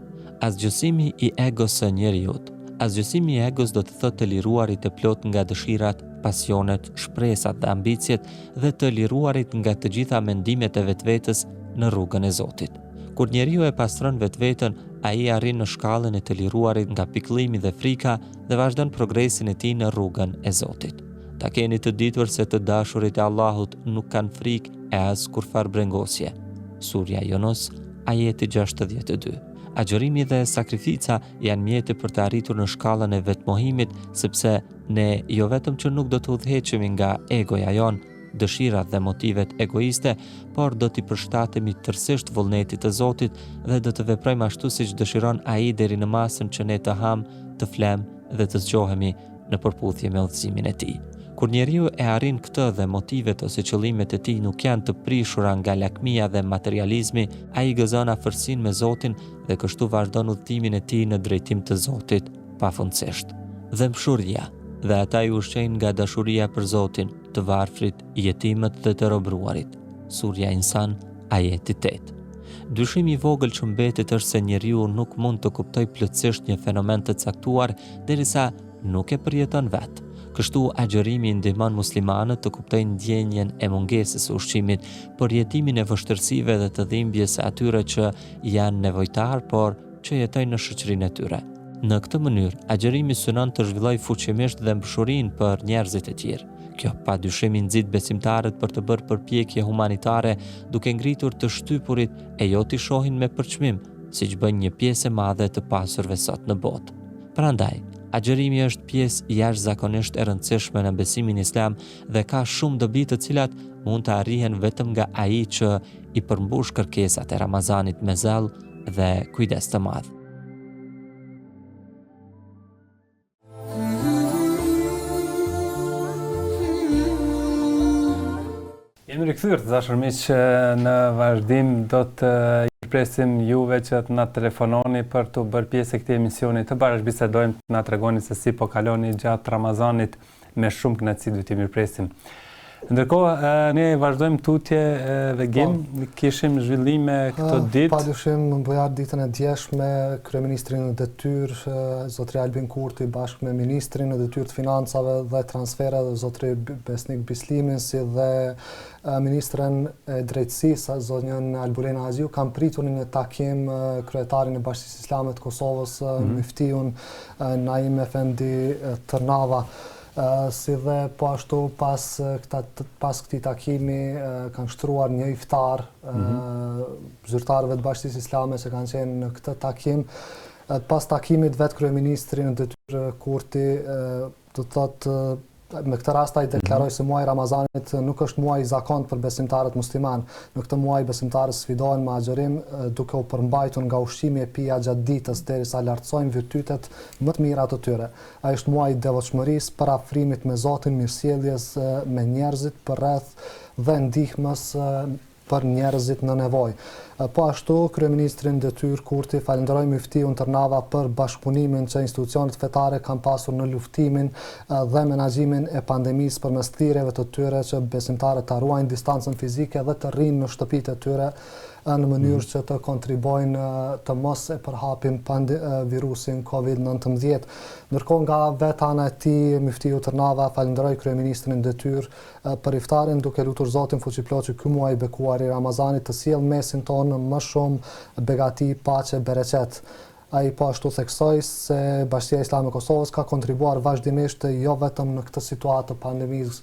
Asgjësimi i egos së njeriut. Asgjësimi i egos do të thotë të liruarit të plot nga dëshirat, pasionet, shpresat dhe ambicjet dhe të liruarit nga të gjitha mendimet e vetvetes në rrugën e Zotit. Kur njeriu e pastron vetveten, ai arrin në shkallën e të liruarit nga pikëllimi dhe frika dhe vazhdon progresin e tij në rrugën e Zotit. Ta keni të ditur se të dashurit e Allahut nuk kanë frikë e as kurfar brengosje. Surja Yunus, ajeti 62. agjërimi dhe sakrifica janë mjete për të arritur në shkallën e vetmohimit, sepse ne jo vetëm që nuk do të udhëheqemi nga egoja jon, dëshirat dhe motivet egoiste, por do t'i përshtatemi tërësisht vullnetit të Zotit dhe do të veprojmë ashtu siç dëshiron ai deri në masën që ne të ham, të flem dhe të zgjohemi në përputhje me udhëzimin e tij. Kur njeriu e arrin këtë dhe motivet ose qëllimet e tij nuk janë të prishura nga lakmia dhe materializmi, ai gëzon afërsinë me Zotin dhe kështu vazhdon udhëtimin e tij në drejtim të Zotit pafundësisht. Dhe mshurja dhe ata i ushqejnë nga dashuria për Zotin, të varfrit, jetimët dhe të robruarit. Surja Insan, ajeti 8. Dyshimi i vogël që mbetet është se njeriu nuk mund të kuptojë plotësisht një fenomen të caktuar derisa nuk e përjeton vetë. Kështu agjërimi ndihmon muslimanët të kuptojnë ndjenjen e mungesës së ushqimit, por jetimin e vështirësive dhe të dhimbjes së atyre që janë nevojtar, por që jetojnë në shoqërinë e tyre. Në këtë mënyrë, agjërimi synon të zhvillojë fuqimisht dhe mshurinë për njerëzit e tjerë. Kjo padyshim i nxit besimtarët për të bërë përpjekje humanitare, duke ngritur të shtypurit e jo t'i shohin me përçmim, siç bën një pjesë e madhe të pasurve sot në botë. Prandaj, agjërimi është pjesë jashtëzakonisht e rëndësishme në besimin islam dhe ka shumë dobi të cilat mund të arrihen vetëm nga ai që i përmbush kërkesat e Ramazanit me zell dhe kujdes të madh. Jemi rikthyer të dashur miq, në vazhdim do të presim juve që të na telefononi për të bërë pjesë e këtij emisioni, të bashkëbisedojmë, të na tregoni se si po kaloni gjatë Ramazanit, me shumë kënaqësi do t'ju mirëpresim. Ndërkohë, ne vazhdojmë tutje dhe gim, kishim zhvillime këtë ditë. Padyshim, mbujar ditën e djeshme, kryeministri në detyrë, zotri Albin Kurti, bashkë me ministrin në detyrë të financave dhe transfera, zotri Besnik Bislimi, si dhe ministren e drejtësisë, zonjën Albulena Aziu, kam pritur në një takim kryetarin e Bashkisë Islame të Kosovës, Muftiun Naim Efendi Tërnava. Si dhe po ashtu pas këtij takimi kanë shtruar një iftar zyrtarëve të Bashkisë Islame që kanë qenë në këtë takim. Pas takimit vetë kryeministri në detyrë Kurti do thotë me këtë rast ai deklaroi se muaji Ramazanit nuk është muaj i zakontë për besimtarët musliman. Në këtë muaj besimtarët sfidohen me agjërim duke u përmbajtur nga ushqimi e pija gjatë ditës derisa lartësojnë virtytet më të mira të tyre. Ai është muaji i devotshmërisë, parafrimit me Zotin, mirësjelljes me njerëzit përreth dhe ndihmës për njerëzit në nevojë. Po ashtu, kryeministri në detyrë Kurti falenderoi Muftiun Tërnava për bashkëpunimin që institucionet fetare kanë pasur në luftimin dhe menaxhimin e pandemisë përmes thirrjeve të tyre që besimtarët të ruajnë distancën fizike dhe të rrinë në shtëpitë e tyre në mënyrë që të kontribojnë të mos e përhapin virusin COVID-19. Ndërkohë nga vetë ana e tij, Muftiu Tërnava falenderoi kryeministrin në detyrë për iftarin, duke lutur Zotin fuqiplot që ky muaj i bekuar i Ramazanit të sjellë mesin tonë më shumë begati, paqe, bereqet. Ai po ashtu theksoi se Bashkia Islame e Kosovës ka kontribuar vazhdimisht jo vetëm në këtë situatë të pandemisë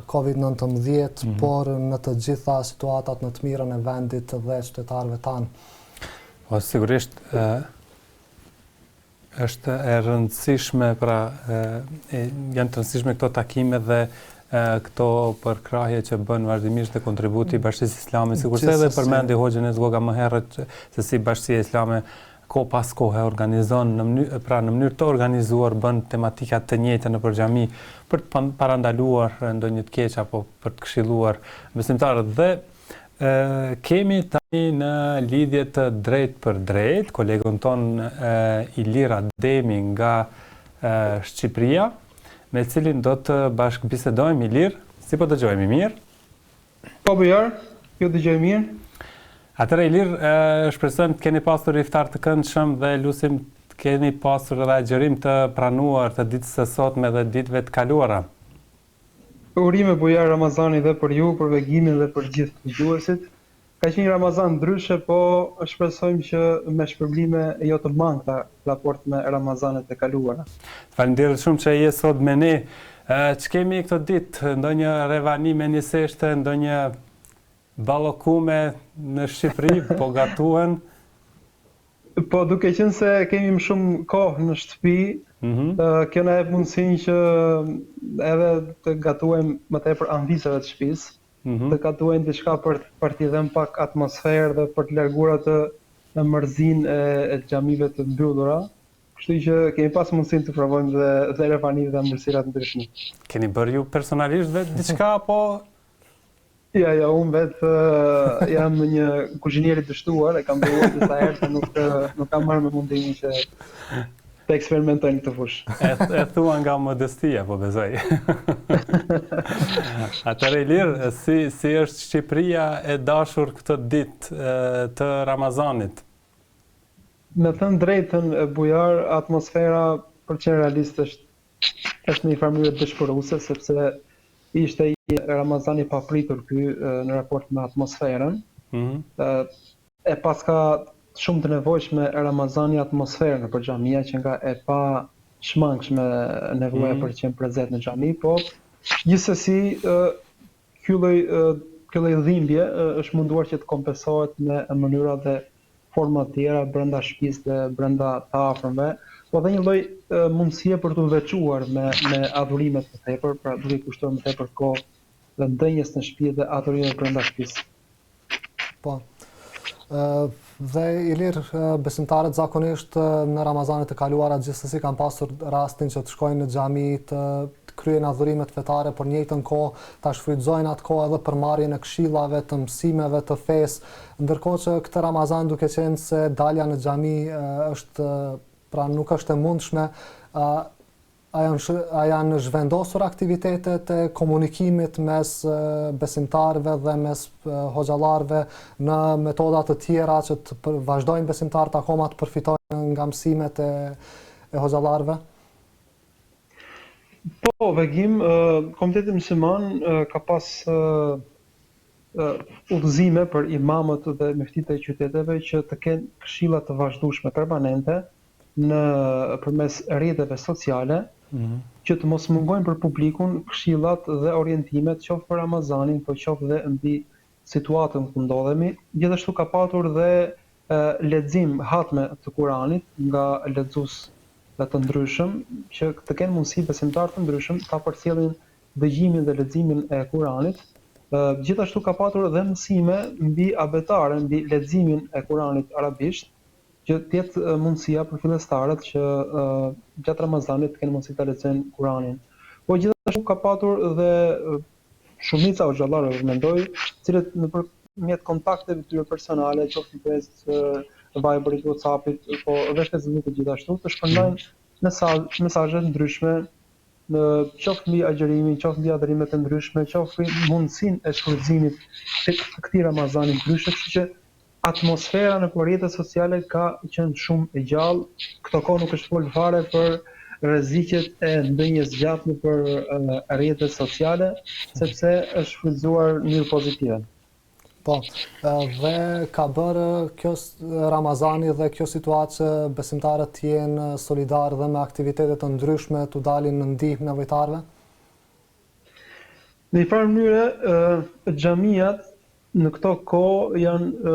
COVID-19, por në të gjitha situatat në të mirën e vendit dhe qytetarëve tanë. Po sigurisht është e rëndësishme, pra janë të rëndësishme këto takime dhe këto përkrahje që bën vazhdimisht dhe kontributi i Bashkisë Islame, sikurse edhe përmendi Hoxhën e Zgoga më herët se si Bashkia Islame kohë pas kohe organizon në mënyrë të organizuar, bën tematika të njëjta në xhami për të parandaluar ndonjë të keq apo për të këshilluar besimtarët. Dhe kemi tani në lidhje të drejtë për drejtë kolegun ton Ilir Ademi nga Shqipëria, me cilin do të bashkëbisedojmë. Ilir, si po dëgjojmë mirë? Po bujar, ju dëgjoj mirë. Atëherë Ilir, shpresojmë të keni pasur iftar të këndshëm dhe lusim të keni pasur edhe agjërim të pranuar të ditës së sotme dhe ditëve të kaluara. Urime bujar Ramazani dhe për ju, për Begimin dhe për gjithë dëgjuesit. Ka qenë Ramazan ndryshe, po shpresojmë që me shpërblime jo të mangëta raport me Ramazanet e kaluara. Faleminderit shumë që je sot me ne. Ç'kemi këtë ditë? Ndonjë revani me niseshte, ndonjë ballokume në Shqipëri, po gatuhen? Po duke qenë se kemi më shumë kohë në shtëpi, kjo na jep mundësinë që edhe të gatuajmë më tepër anëviseve të shtëpisë, të gatuajmë diçka për t'i dhënë pak atmosferë dhe për të larguar atë mërzinë e xhamive të mbyllura. Kështu që kemi pas mundësinë të provojmë dhe revanive dhe ëmbëlsira të ndryshme. Keni bërë ju personalisht vetë diçka apo? Ja, unë vetë jam një kuzhinier i dështuar, e kam bëruar disa herë, se nuk kam marrë me mundësinë që të eksperimentoj në këtë fushë. E thua nga modestia, po besoj. Atëherë Ilir, si është Shqipëria e dashur këtë ditë të Ramazanit? Me thënë drejtën, Bujar, atmosfera për qenë realist është në një farë mënyrë dëshpëruese, sepse ishte Ramazani papritur ky në raport me atmosferën. E paska shumë të nevojshme Ramazani atmosferën nëpër xhamia që nga e pa shmangshme nevoja për të qenë prezent në xhami, po gjithsesi ky lloj dhimbje është munduar që të kompensohet në mënyra dhe forma të tjera brenda shtëpisë dhe brenda të afërmve, po dhe një lloj mundësie për të veçuar me adhurimet më tepër, pra duke kushtuar më tepër kohë dhe ndënjes në shtëpi dhe adhurimet brenda shtëpisë. Po. Dhe Ilir, besimtarët zakonisht në Ramazanet e kaluara gjithsesi kanë pasur rastin që të shkojnë në xhami të kryejnë adhurimet fetare, por në njëjtën kohë ta shfrytëzojnë atë kohë edhe për marrjen e këshillave të mësimeve të fesë, ndërkohë që këtë Ramazan duke qenë se dalja në xhami pra nuk është e mundshme, a janë zhvendosur aktivitetet e komunikimit mes besimtarëve dhe mes hoxhallarëve në metoda të tjera që të vazhdojnë besimtarët akoma të përfitojnë nga mësimet e hoxhallarëve? Po, vegim, Komiteti Musliman ka pas udhëzime për imamët dhe muftitë e qyteteve që të kenë këshilla të vazhdueshme permanente përmes rrjeteve sociale, që të mos mungojnë për publikun këshillat dhe orientimet qoftë për Ramazanin, po qoftë dhe mbi situatën ku ndodhemi. Gjithashtu ka patur dhe lexim hatme të Kuranit nga lexues të ndryshëm, që të kenë mundësi besimtarë të ndryshëm ta përcjellin dëgjimin dhe leximin e Kuranit. Gjithashtu ka patur dhe mësime mbi abetare, mbi leximin e Kuranit arabisht, që të jetë mundësia për fillestarët që gjatë Ramazanit të kenë mundësi ta lexojnë Kuranin. Po gjithashtu ka patur dhe shumica hoxhallarëve, mendoj, të cilët nëpërmjet kontakteve tyre personale, qoftë nëpërmjet Viberit, WhatsAppit, po edhe Facebookut gjithashtu, të shpërndajnë mesazhe ndryshme, qoftë mbi agjërimin, qoftë mbi adhurimet e ndryshme, qoftë mundësinë e shfrytëzimit të këtij Ramazani ndryshe, kështu që atmosfera në rrjetet sociale ka qenë shumë e gjallë. Këto kohë nuk është folur fare për rreziqet e ndënjes gjatë nëpër rrjetet sociale, sepse është shfrytëzuar në mënyrë pozitive. Po, dhe ka bërë kjo Ramazani dhe kjo situatë që besimtarët të jenë solidarë dhe me aktivitete të ndryshme të dalin në ndihmë nevojtarëve? Në një farë mënyrë, xhamiat në këto kohë janë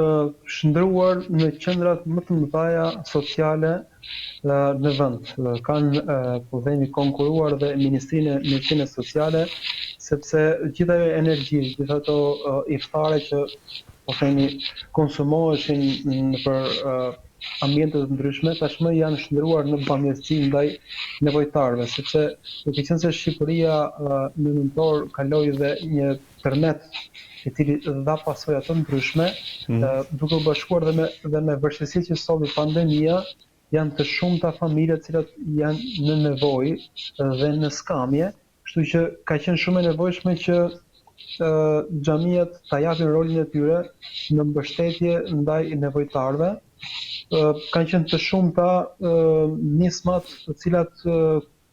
shndruar në qendrat më të mëdha sociale në vend. Kanë, po themi, konkuruar dhe Ministrinë e Mjedisit Sociale, sepse gjithë ajo energji, gjithë ato iftare që po themi konsumoheshin nëpër ambiente të ndryshme, tashmë janë shndruar në bamirësi ndaj nevojtarëve, sepse duke qenë se Shqipëria në nëntor kaloi dhe një tërmet i cili dha pasoja të ndryshme, duke u bashkuar dhe me vështirësitë që solli pandemia, janë të shumta familje të cilat janë në nevojë dhe në skamje, kështu që ka qenë shumë e nevojshme që xhamiat ta japin rolin e tyre në mbështetje ndaj nevojtarëve. Kanë qenë të shumta nismat të cilat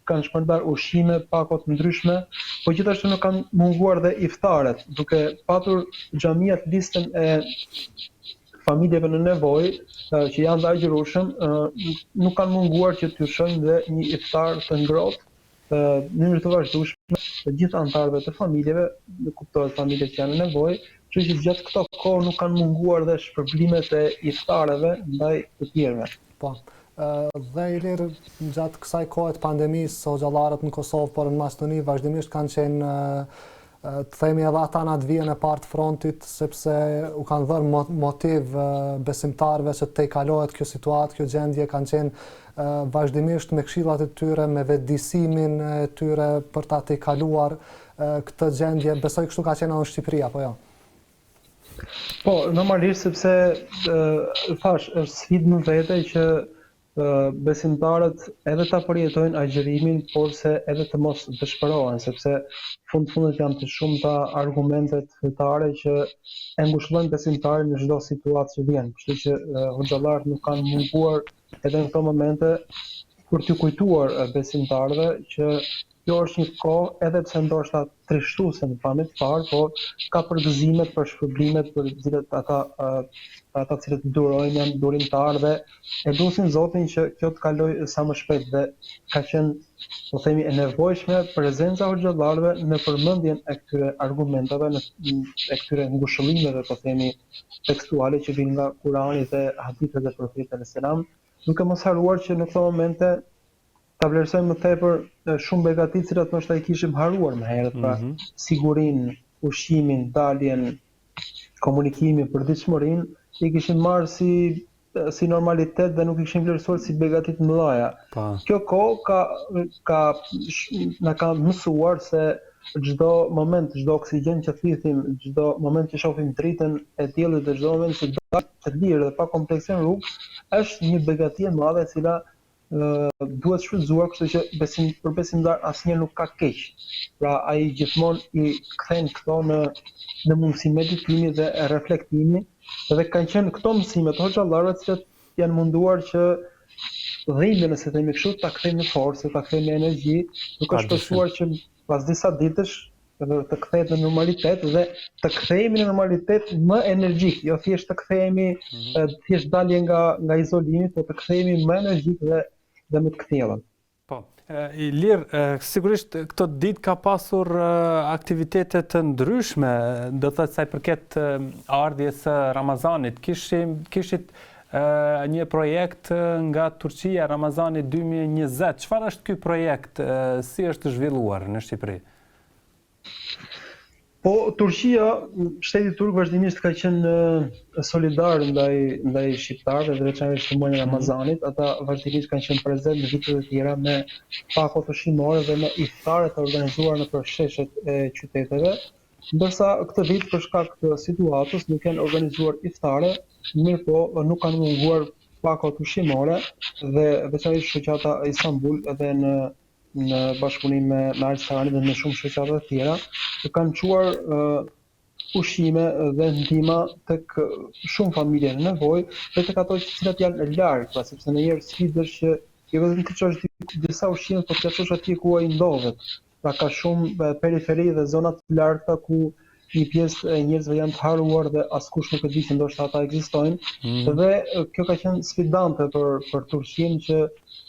kanë shpërndar ushqime, pako të ndryshme, po gjithashtu nuk kanë munguar dhe iftaret, duke patur xhamiat listën e familjeve në nevojë që janë të agjërueshëm, nuk kanë munguar që të shojnë dhe një iftar të ngrohtë në mënyrë të vazhdueshme të gjithë anëtarëve të familjeve, kuptohet familjet që janë në nevojë, Kështu që gjatë këto kohë nuk kanë munguar dhe shpërblimet e iftareve ndaj të tjerëve. Po. Dhe Ilir, gjatë kësaj kohë të pandemisë, hoxhallarët në Kosovë, por në Maqedoni vazhdimisht kanë qenë të themi edhe ata në atë vijën e parë të frontit, sepse u kanë dhënë motiv besimtarëve që të kalohet kjo situatë, kjo gjendje, kanë qenë vazhdimisht me këshillat e tyre, me vetëdijsimin e tyre për ta tejkaluar këtë gjendje. Besoj kështu ka qenë edhe në Shqipëri, apo jo? Po, normalisht sepse thash, është sfidë në vete që besimtarët edhe ta përjetojnë agjërimin, por se edhe të mos dëshpërohen, sepse fundet janë të shumta argumentet fetare që e ngushëllojnë besimtarin në çdo situatë që vjen. Kështu që hoxhallarët nuk kanë munguar edhe në këto momente për t'u kujtuar besimtarëve që kjo është një kohë edhe pse ndoshta trishtuese në pamje të parë, por ka për gëzimet, për shpërblimet për cilët ata cilët durojnë janë durimtarë dhe e lutin Zotin që kjo të kalojë sa më shpejt dhe ka qenë, po themi, e nevojshme prezenca hoxhallarëve në përmendjen e këtyre argumenteve, e këtyre ngushëllimeve, po themi, tekstuale që vijnë nga Kurani dhe hadithet e Profetit alayhis salam, duke mos haruar që në këto momente ta vlerësojmë më tepër shumë begati të cilat ndoshta i kishim haruar më herët, pra sigurinë, ushqimin, daljen, komunikimin, përditshmërinë, i kishim marrë si normalitet dhe nuk i kishim vlerësuar si begati të mëdha. Kjo kohë na ka mësuar se çdo moment, çdo oksigjen që thithim, çdo moment që shohim dritën e diellit dhe çdo moment që dalim të lirë dhe pa komplekse në rrugë, është një begati e madhe e cila duhet shfrytzuar, kështu që për besimtar asnjëherë nuk ka keq. Pra ai gjithmonë i kthen këto në mundësi meditimi dhe reflektimi, dhe kanë qenë këto mësime të hoxhallarëve që janë munduar që dhimbjen, nëse themi kështu, ta kthejmë në forcë, ta kthejmë në energji, duke shpresuar që pas disa ditësh të kthehet në normalitet dhe të kthehemi në normalitet më energjik, jo thjesht të kthehemi thjesht dalje nga izolimi, por të kthehemi më energjik dhe më të kthjellën. Po, Ilir, sigurisht këto ditë ka pasur aktivitete të ndryshme, do të thotë sa i përket ardhjes së Ramazanit. Kishit një projekt nga Turqia, Ramazani 2020. Çfarë është ky projekt? Si është zhvilluar në Shqipëri? Po, Turqia, shteti turk vazhdimisht ka qenë solidar ndaj shqiptarëve dhe veçanërisht në muajin e Ramazanit. Ata vazhdimisht kanë qenë prezent në vitet e tjera me pako ushqimore dhe me iftare të organizuara në sheshet e qyteteve, ndërsa këtë vit për shkak të situatës nuk janë organizuar iftare, mirë po nuk kanë munguar pakot ushqimore dhe veçanërisht shoqata e Istanbul edhe në bashkëpunim me Arsani dhe me shumë shoqata të tjera, kanë çuar ushqime dhe ndihma tek shumë familje në nevojë dhe tek ato të cilat janë larg, pra sepse ndonjëherë sfida është që jo vetëm të çosh disa ushqime, por të çosh atje ku ai ndodhet. Pra ka shumë periferi dhe zona të largta ku një pjesë e njerëzve janë të haruar dhe askush nuk e di se ndoshta ata ekzistojnë. Dhe kjo ka qenë sfidante për Turqinë që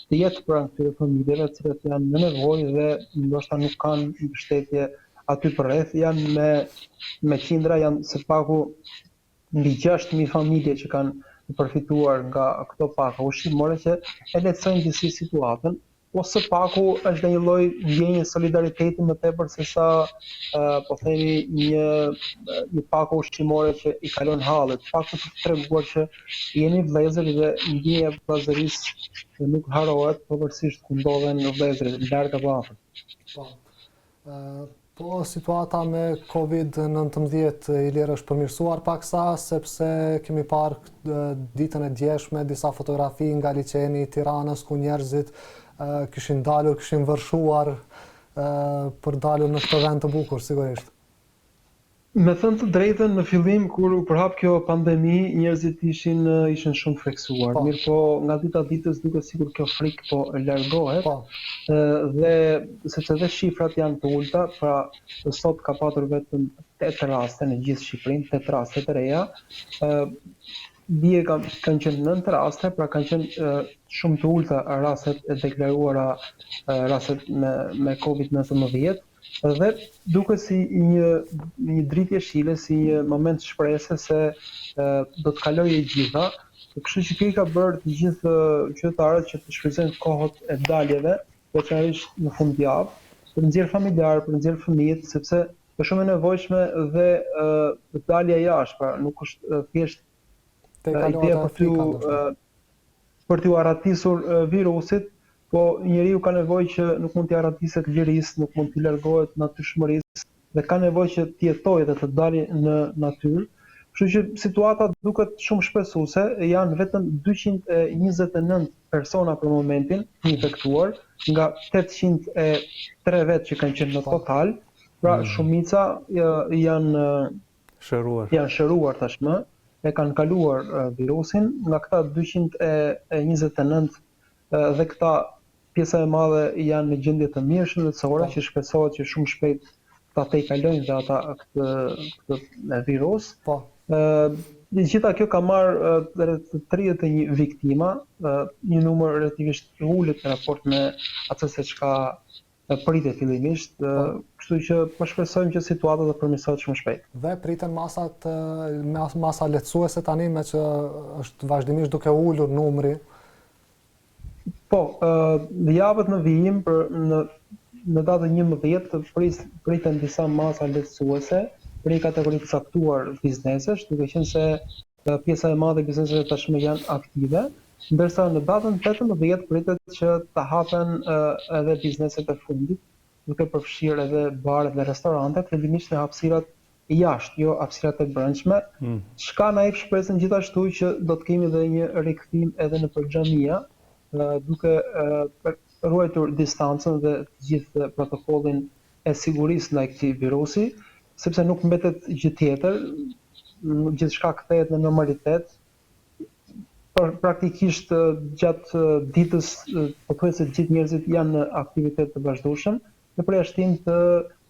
të jetë pranë këtyre familjeve të cilat janë në nevojë dhe ndoshta nuk kanë mbështetje aty përreth, janë me qindra, janë së paku mbi 6.000 familje që kanë përfituar nga këto paka ushqimore që e lehtësojnë disi situatën, po së paku është një lloj ndjenje solidariteti më tepër se sa po themi një pako ushqimore që i kalon hallet, paktu të treguar që jeni vëllezër dhe ndjenja e vëllazërisë nuk harohet pavarësisht ku ndodhen vëllezërit, larg apo afër. Po, situata me COVID-19 Ilir është përmirësuar paksa, sepse kemi parë ditën e djeshme disa fotografi nga liçeni i Tiranës ku njerëzit kishin dalur, kishin vërshuar për dalur në këtë vend të bukur, sigurisht. Me thënë të drejtën, në fillim kur u përhap kjo pandemi, njerëzit ishin shumë friksuar. Mirë po, nga dita ditës duket sikur kjo frikë po largohet. Dhe sepse dhe shifrat janë të ulta, pra sot ka patur vetëm 8 raste në gjithë Shqipërinë, 8 raste të reja. Dje kanë qenë 9 raste, pra kanë qenë shumë të ulta rastet e deklaruara, rastet me COVID-19, Dhe duket si një dritje shile, si një moment shprese se do të kalojë e gjitha. Kështu që kjo i ka bërë të gjithë qytetarët që të shfrytëzojnë kohët e daljeve, veçanërisht në fundjavë, për nxjerr familjar, për nxjerr fëmijët, sepse është shumë e nevojshme dhe dalja jashtë, pra nuk është thjesht ideja për t'u arratisur virusit, po njeriu ka nevojë që nuk mund t'i arratiset lirisë, nuk mund t'i largohet natyrshmërisë dhe ka nevojë që të jetojë dhe të dalë në natyrë. Kështu që situata duket shumë shpresuese, janë vetëm 229 persona për momentin infektuar, nga 803 vetë që kanë qenë në total, pra shumica janë shëruar tashmë, e kanë kaluar virusin, nga këta 229 dhe këta pjesa e madhe janë në gjendje të mirë shëndetësore, që shpresohet që shumë shpejt ta tejkalojnë dhe ata këtë virus. Gjitha kjo ka marrë rreth 31 viktima, një numër relativisht i ulët në raport me atë se çka pritet fillimisht, kështu që po shpresojmë që situata të përmirësohet shumë shpejt. Dhe priten masa lehtësuese tani me që është vazhdimisht duke ulur numri. Po, javët në vijim në datën 11 priten disa masa lehtësuese për një kategori të caktuar biznesesh, duke qenë se pjesa e madhe e bizneseve tashmë janë aktive, ndërsa në datën 18 pritet që të hapen edhe bizneset e fundit, duke përfshirë edhe baret dhe restorantet, fillimisht në hapësirat jashtë, jo hapësirat e brendshme. Çka na jep shpresën gjithashtu që do të kemi edhe një rikthim edhe në xhamia, duke ruajtur distancën dhe të gjithë protokollin e sigurisë ndaj këtij virusi, sepse nuk mbetet gjë tjetër, gjithçka kthehet në normalitet. Praktikisht gjatë ditës pothuajse të gjithë njerëzit janë në aktivitet të vazhdueshëm, në përjashtim të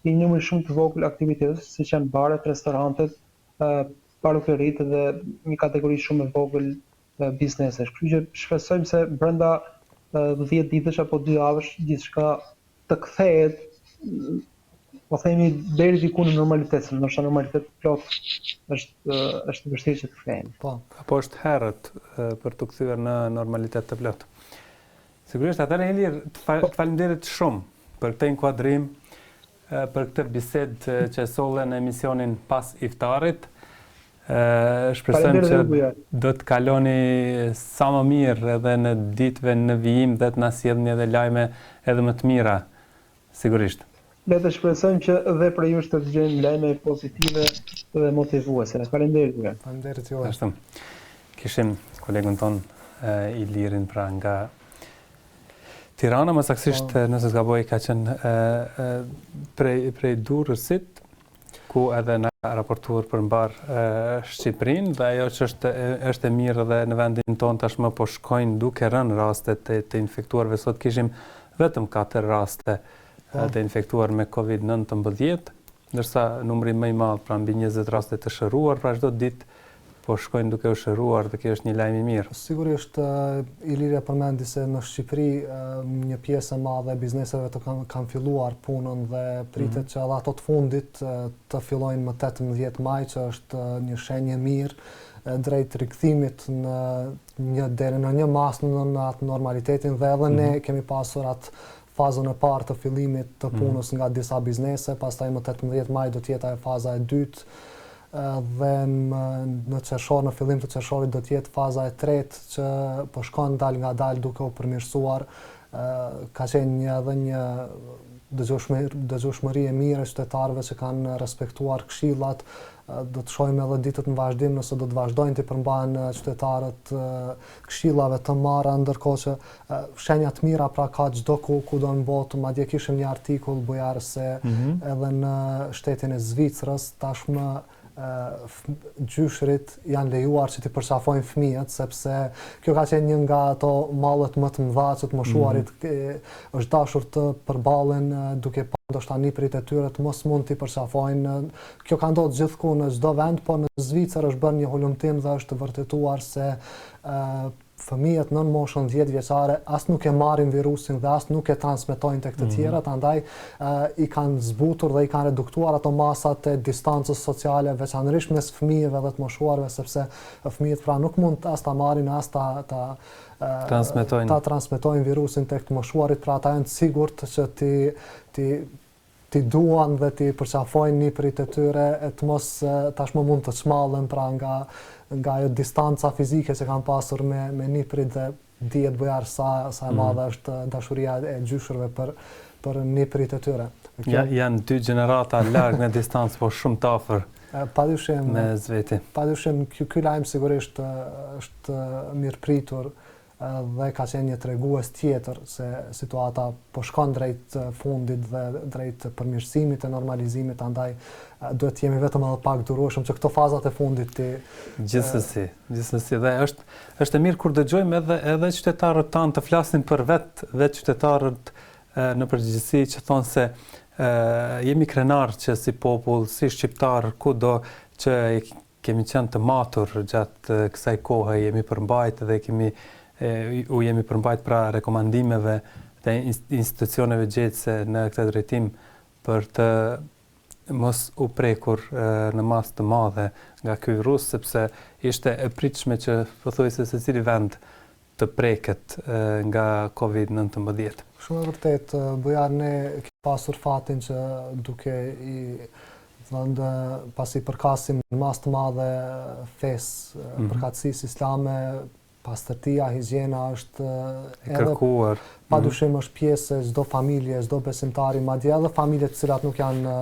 një numri shumë të vogël aktivitetesh, siç janë baret, restorantet, parukeritë dhe një kategori shumë e vogël biznesesh. Kështu që shpresojmë se brenda 10 ditësh apo 2 javësh gjithçka të kthehet, po themi deri diku në normalitet, se ndoshta normalitet plot është vështirë që të kthehemi. Apo është herët për të kthyer në normalitet të plot. Sigurisht atëherë Ilir, të falenderit shumë për këtë inkuadrim, për këtë bisedë që solle në emisionin Pas Iftarit. Shpresojmë që do të kaloni sa më mirë edhe në ditëve në vijim dhe të na sjellni edhe lajme edhe më të mira, sigurisht. Le të shpresojmë që dhe për ju të dëgjojmë lajme pozitive dhe motivuese. Faleminderit juve. Faleminderit juve. Ashtu. Kishim kolegun ton Ilirin pra nga Tirana, më saktësisht nëse s'gaboj ka qenë prej Durrësit, ku edhe na raportuar për mbar Shqipërinë, dhe ajo që është e mirë dhe në vendin ton tashmë po shkojnë duke rënë rastet të infektuarve. Sot kishim vetëm 4 raste të infektuar me COVID-19, ndërsa numri më i madh, pra mbi 20 raste të shëruar, pra çdo ditë po shkojnë duke u shëruar dhe kjo është një lajm i mirë. Sigurisht, Iliria përmendi se në Shqipëri një pjesë e madhe e bizneseve të kanë filluar punën dhe pritet që edhe ato të fundit të fillojnë më 18 maj, që është një shenjë mirë drejt rikthimit deri në një masë në atë normalitetin, dhe edhe ne kemi pasur atë fazën e parë të fillimit të punës nga disa biznese, pastaj më 18 maj do të jetë ajo faza e dytë, dhe në qershor, në fillim të qershorit do të jetë faza e tretë që po shkon dal nga dal duke u përmirësuar. Ka qenë edhe një dëgjueshmëri e mirë e qytetarëve që kanë respektuar këshillat. Do të shohim edhe ditët në vazhdim nëse do të vazhdojnë të përmbajnë qytetarët këshillave të marra, ndërkohë që shenja të mira pra ka çdo kudo në botë. Madje kishim një artikull bujar se edhe në shtetin e Zvicrës tashmë gjyshrit janë lejuar që t'i përqafojnë fëmijët, sepse kjo ka qenë një nga ato mallet më të mëdha që të moshuarit është dashur të përballen duke pa ndoshta niprit e tyre të mos mund t'i përqafojnë. Kjo ka ndodhur gjithku në çdo vend, po në Zvicër është bërë një hulumtim dhe është vërtetuar se fëmijët nën moshën 10 vjeçare as nuk e marrin virusin dhe as nuk e transmetojnë tek të tjerat, andaj i kanë zbutur dhe i kanë reduktuar ato masat e distancës sociale, veçanërisht mes fëmijëve dhe të moshuarve, sepse fëmijët pra nuk mund as ta marrin as ta transmetojnë virusin tek të moshuarit, pra ata janë të sigurt që ti duan dhe ti përqafojnë niprit e tyre, e të mos tashmë mund të çmallen pra nga ajo distanca fizike që kanë pasur me niprit, dhe dihet bojar sa e madhe është dashuria e gjyshërve për niprit e tyre. Janë dy gjenerata larg në distancë, po shumë të afër. Padyshim me zveti. Padyshim ky lajm sigurisht është mirëpritur dhe ka qenë një tregues tjetër se situata po shkon drejt fundit dhe drejt përmirësimit e normalizimit, andaj duhet jemi vetëm edhe pak durueshëm që këto fazat e fundit Gjithsesi, dhe është e mirë kur dëgjojmë edhe qytetarët tanë të flasin për vetë qytetarët në përgjithësi që thonë se jemi krenar që si popull, si shqiptar, kudo që kemi qenë të matur gjatë kësaj kohe, jemi përmbajt dhe jemi përmbajt pra rekomandimeve të institucioneve gjetse në këtë drejtim për të mos u prekur në masë të madhe nga ky virus, sepse ishte e pritshme që pothuajse secili vend të preket nga COVID-19. Shumë e vërtet, Bujar, ne kemi pasur fatin që duke i dhënë pasi përkasim në masë të madhe fesë, përkatësisë islame, pastërtia, higjiena është kërkuar. Padyshim është pjesë e çdo familje, çdo besimtari, madje edhe familjet të cilat nuk janë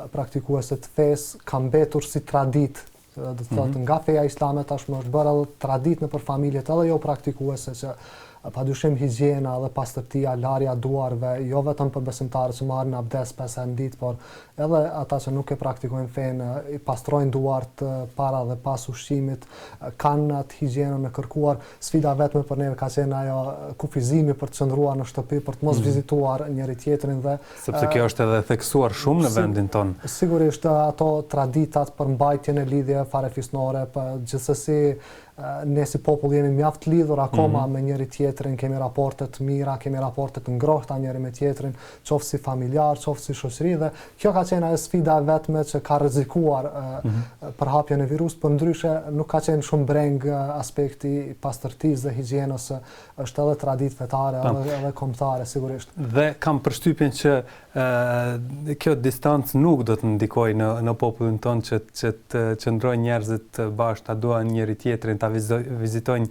praktikuese të fesë, kanë mbetur si traditë, do të thotë nga feja islame tashmë është bërë edhe traditë nëpër familjet edhe jo praktikuese, që padyshim higjiena dhe pastërtia, larja duarve, jo vetëm për besimtarët që marrin abdes 5 herë në ditë, por edhe ata që nuk e praktikojnë fenë, i pastrojnë duart para dhe pas ushqimit, kanë atë higjienën e kërkuar. Sfida vetme për neve ka qenë ajo kufizimi për të qëndruar në shtëpi, për të mos vizituar njëri tjetrin dhe sepse kjo është edhe theksuar shumë në vendin tonë. Sigurisht ato traditat për mbajtjen e lidhjeve farefisnore, gjithsesi ne si popull jemi mjaft lidhur akoma me njëri tjetrin, kemi raporte të mira, kemi raporte të ngrohta njëri me tjetrin, qoftë si familjar, qoftë si shoqëri, dhe kjo ka qenë ajo sfida vetme që ka rrezikuar përhapjen e virusit, por ndryshe nuk ka qenë shumë breng aspekti i pastërtisë dhe higjienës, është edhe traditë fetare, edhe kombëtare sigurisht. Dhe kam përshtypjen që kjo distancë nuk do të ndikojë në popullin tonë që të qëndrojnë njerëzit bashkë, ta duan njëri tjetrin, ta vizitojnë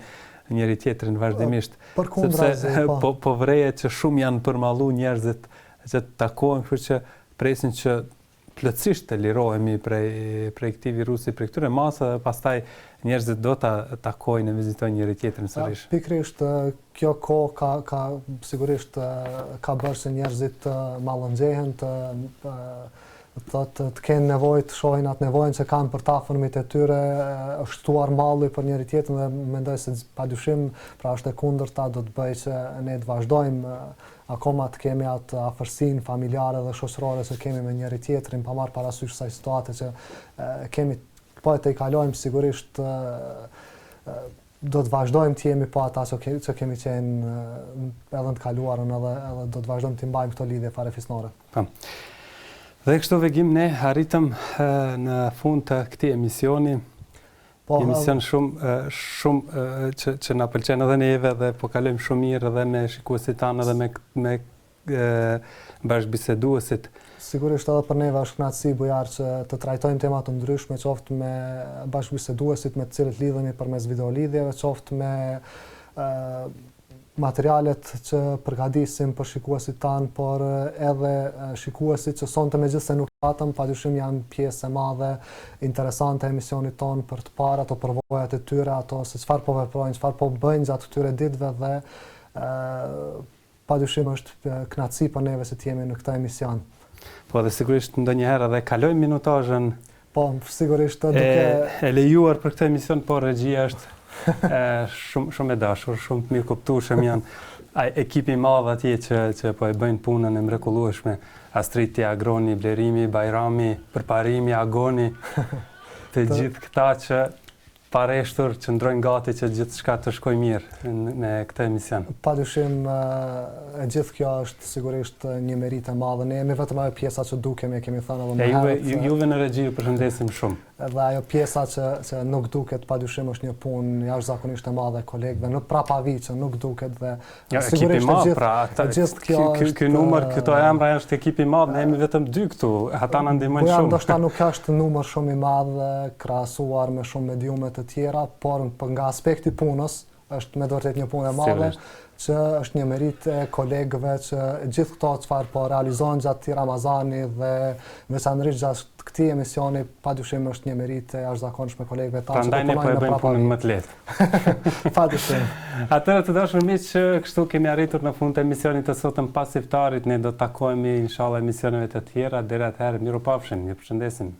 njëri tjetrin vazhdimisht. Sepse po vrejet që shumë janë përmallu njerëzit që të takohen, kështu që presin që plotësisht të lirohemi prej këtij virusi, prej këtyre masave, dhe pastaj njerëzit do ta takojnë e vizitojnë njëri tjetrin sërish. Pikërisht kjo kohë ka sigurisht ka bërë që njerëzit të mallëngjehen, të kenë nevojë të shohin atë nevojën që kanë për të afërmit e tyre, është shtuar malli për njëri tjetrin, dhe mendoj se padyshim pra është e kundërta, do të bëjë që ne të vazhdojmë akoma të kemi atë afërsinë familjare dhe shoqërore që kemi me njëri tjetrin, pa marrë parasysh kësaj situate që kemi, po e të i kalojmë sigurisht do të vazhdojmë të jemi po ata që kemi qenë edhe në të kaluarën, edhe do të vazhdojmë të mbajmë këto lidhje farefisnore. Dhe kështu vegim ne arritëm në fund të këtij emisioni. Emision shumë që na pëlqen edhe neve dhe po kalojmë shumë mirë edhe me shikuesit tanë edhe me bashkëbiseduesit. Sigurisht edhe për neve është kënaqësi, Bujar, që të trajtojmë tema të ndryshme, qoftë me bashkëbiseduesit me të cilët lidhemi përmes videolidhjeve, qoftë me materialet që përgatisim për shikuesit tanë, por edhe shikuesit që sonte megjithëse nuk patëm, padyshim janë pjesë e madhe interesante e emisionit tonë për të parë ato përvojat e tyre, ato se çfarë po veprojnë, çfarë po bëjnë gjatë këtyre ditëve, dhe padyshim është kënaqësi për neve se të jemi në këtë emision. Po dhe sigurisht ndonjëherë edhe kalojmë minutazhin. Po, sigurisht e lejuar për këtë emision, por regjia është shumë e dashur, shumë të mirë kuptueshëm janë ekipi i madh atje që po e bëjnë punën e mrekullueshme. Astriti, Agroni, Blerimi, Bajrami, Përparimi, Agoni, të gjithë këta që pareshtur që ndrojnë gati që gjithçka të shkojë mirë në këtë emision. Padyshim e gjithë kjo është sigurisht një meritë e madhe. Ne jemi vetëm ajo pjesa që dukemi, kemi thënë edhe më herët. Juve në regji ju përshëndesim shumë. Edhe ajo pjesa që nuk duket padyshim është një punë jashtëzakonisht e madhe e kolegëve në prapavi që nuk duket dhe ekipi madh, pra ky numër, këto emra është ekipi madh, ne jemi vetëm 2 këtu, ata na ndihmojnë shumë. Ndoshta nuk është numër shumë i madh krahasuar me shumë mediume të tjera, por nga aspekti punës është me vërtet një punë e madhe që është një meritë e kolegëve që gjithë këto çfarë po realizojnë gjatë këtij Ramazani dhe veçanërisht gjatë këtij emisioni padyshim është një meritë e jashtëzakonshme kolegëve tanë. Prandaj ne po e bëjmë punën më të lehtë. Padyshim. Atëherë të dashur miq, kështu kemi arritur në fund të emisionit të sotëm pas iftarit. Ne do të takohemi inshallah emisioneve të tjera. Deri atëherë, mirupafshim, ju përshëndesim.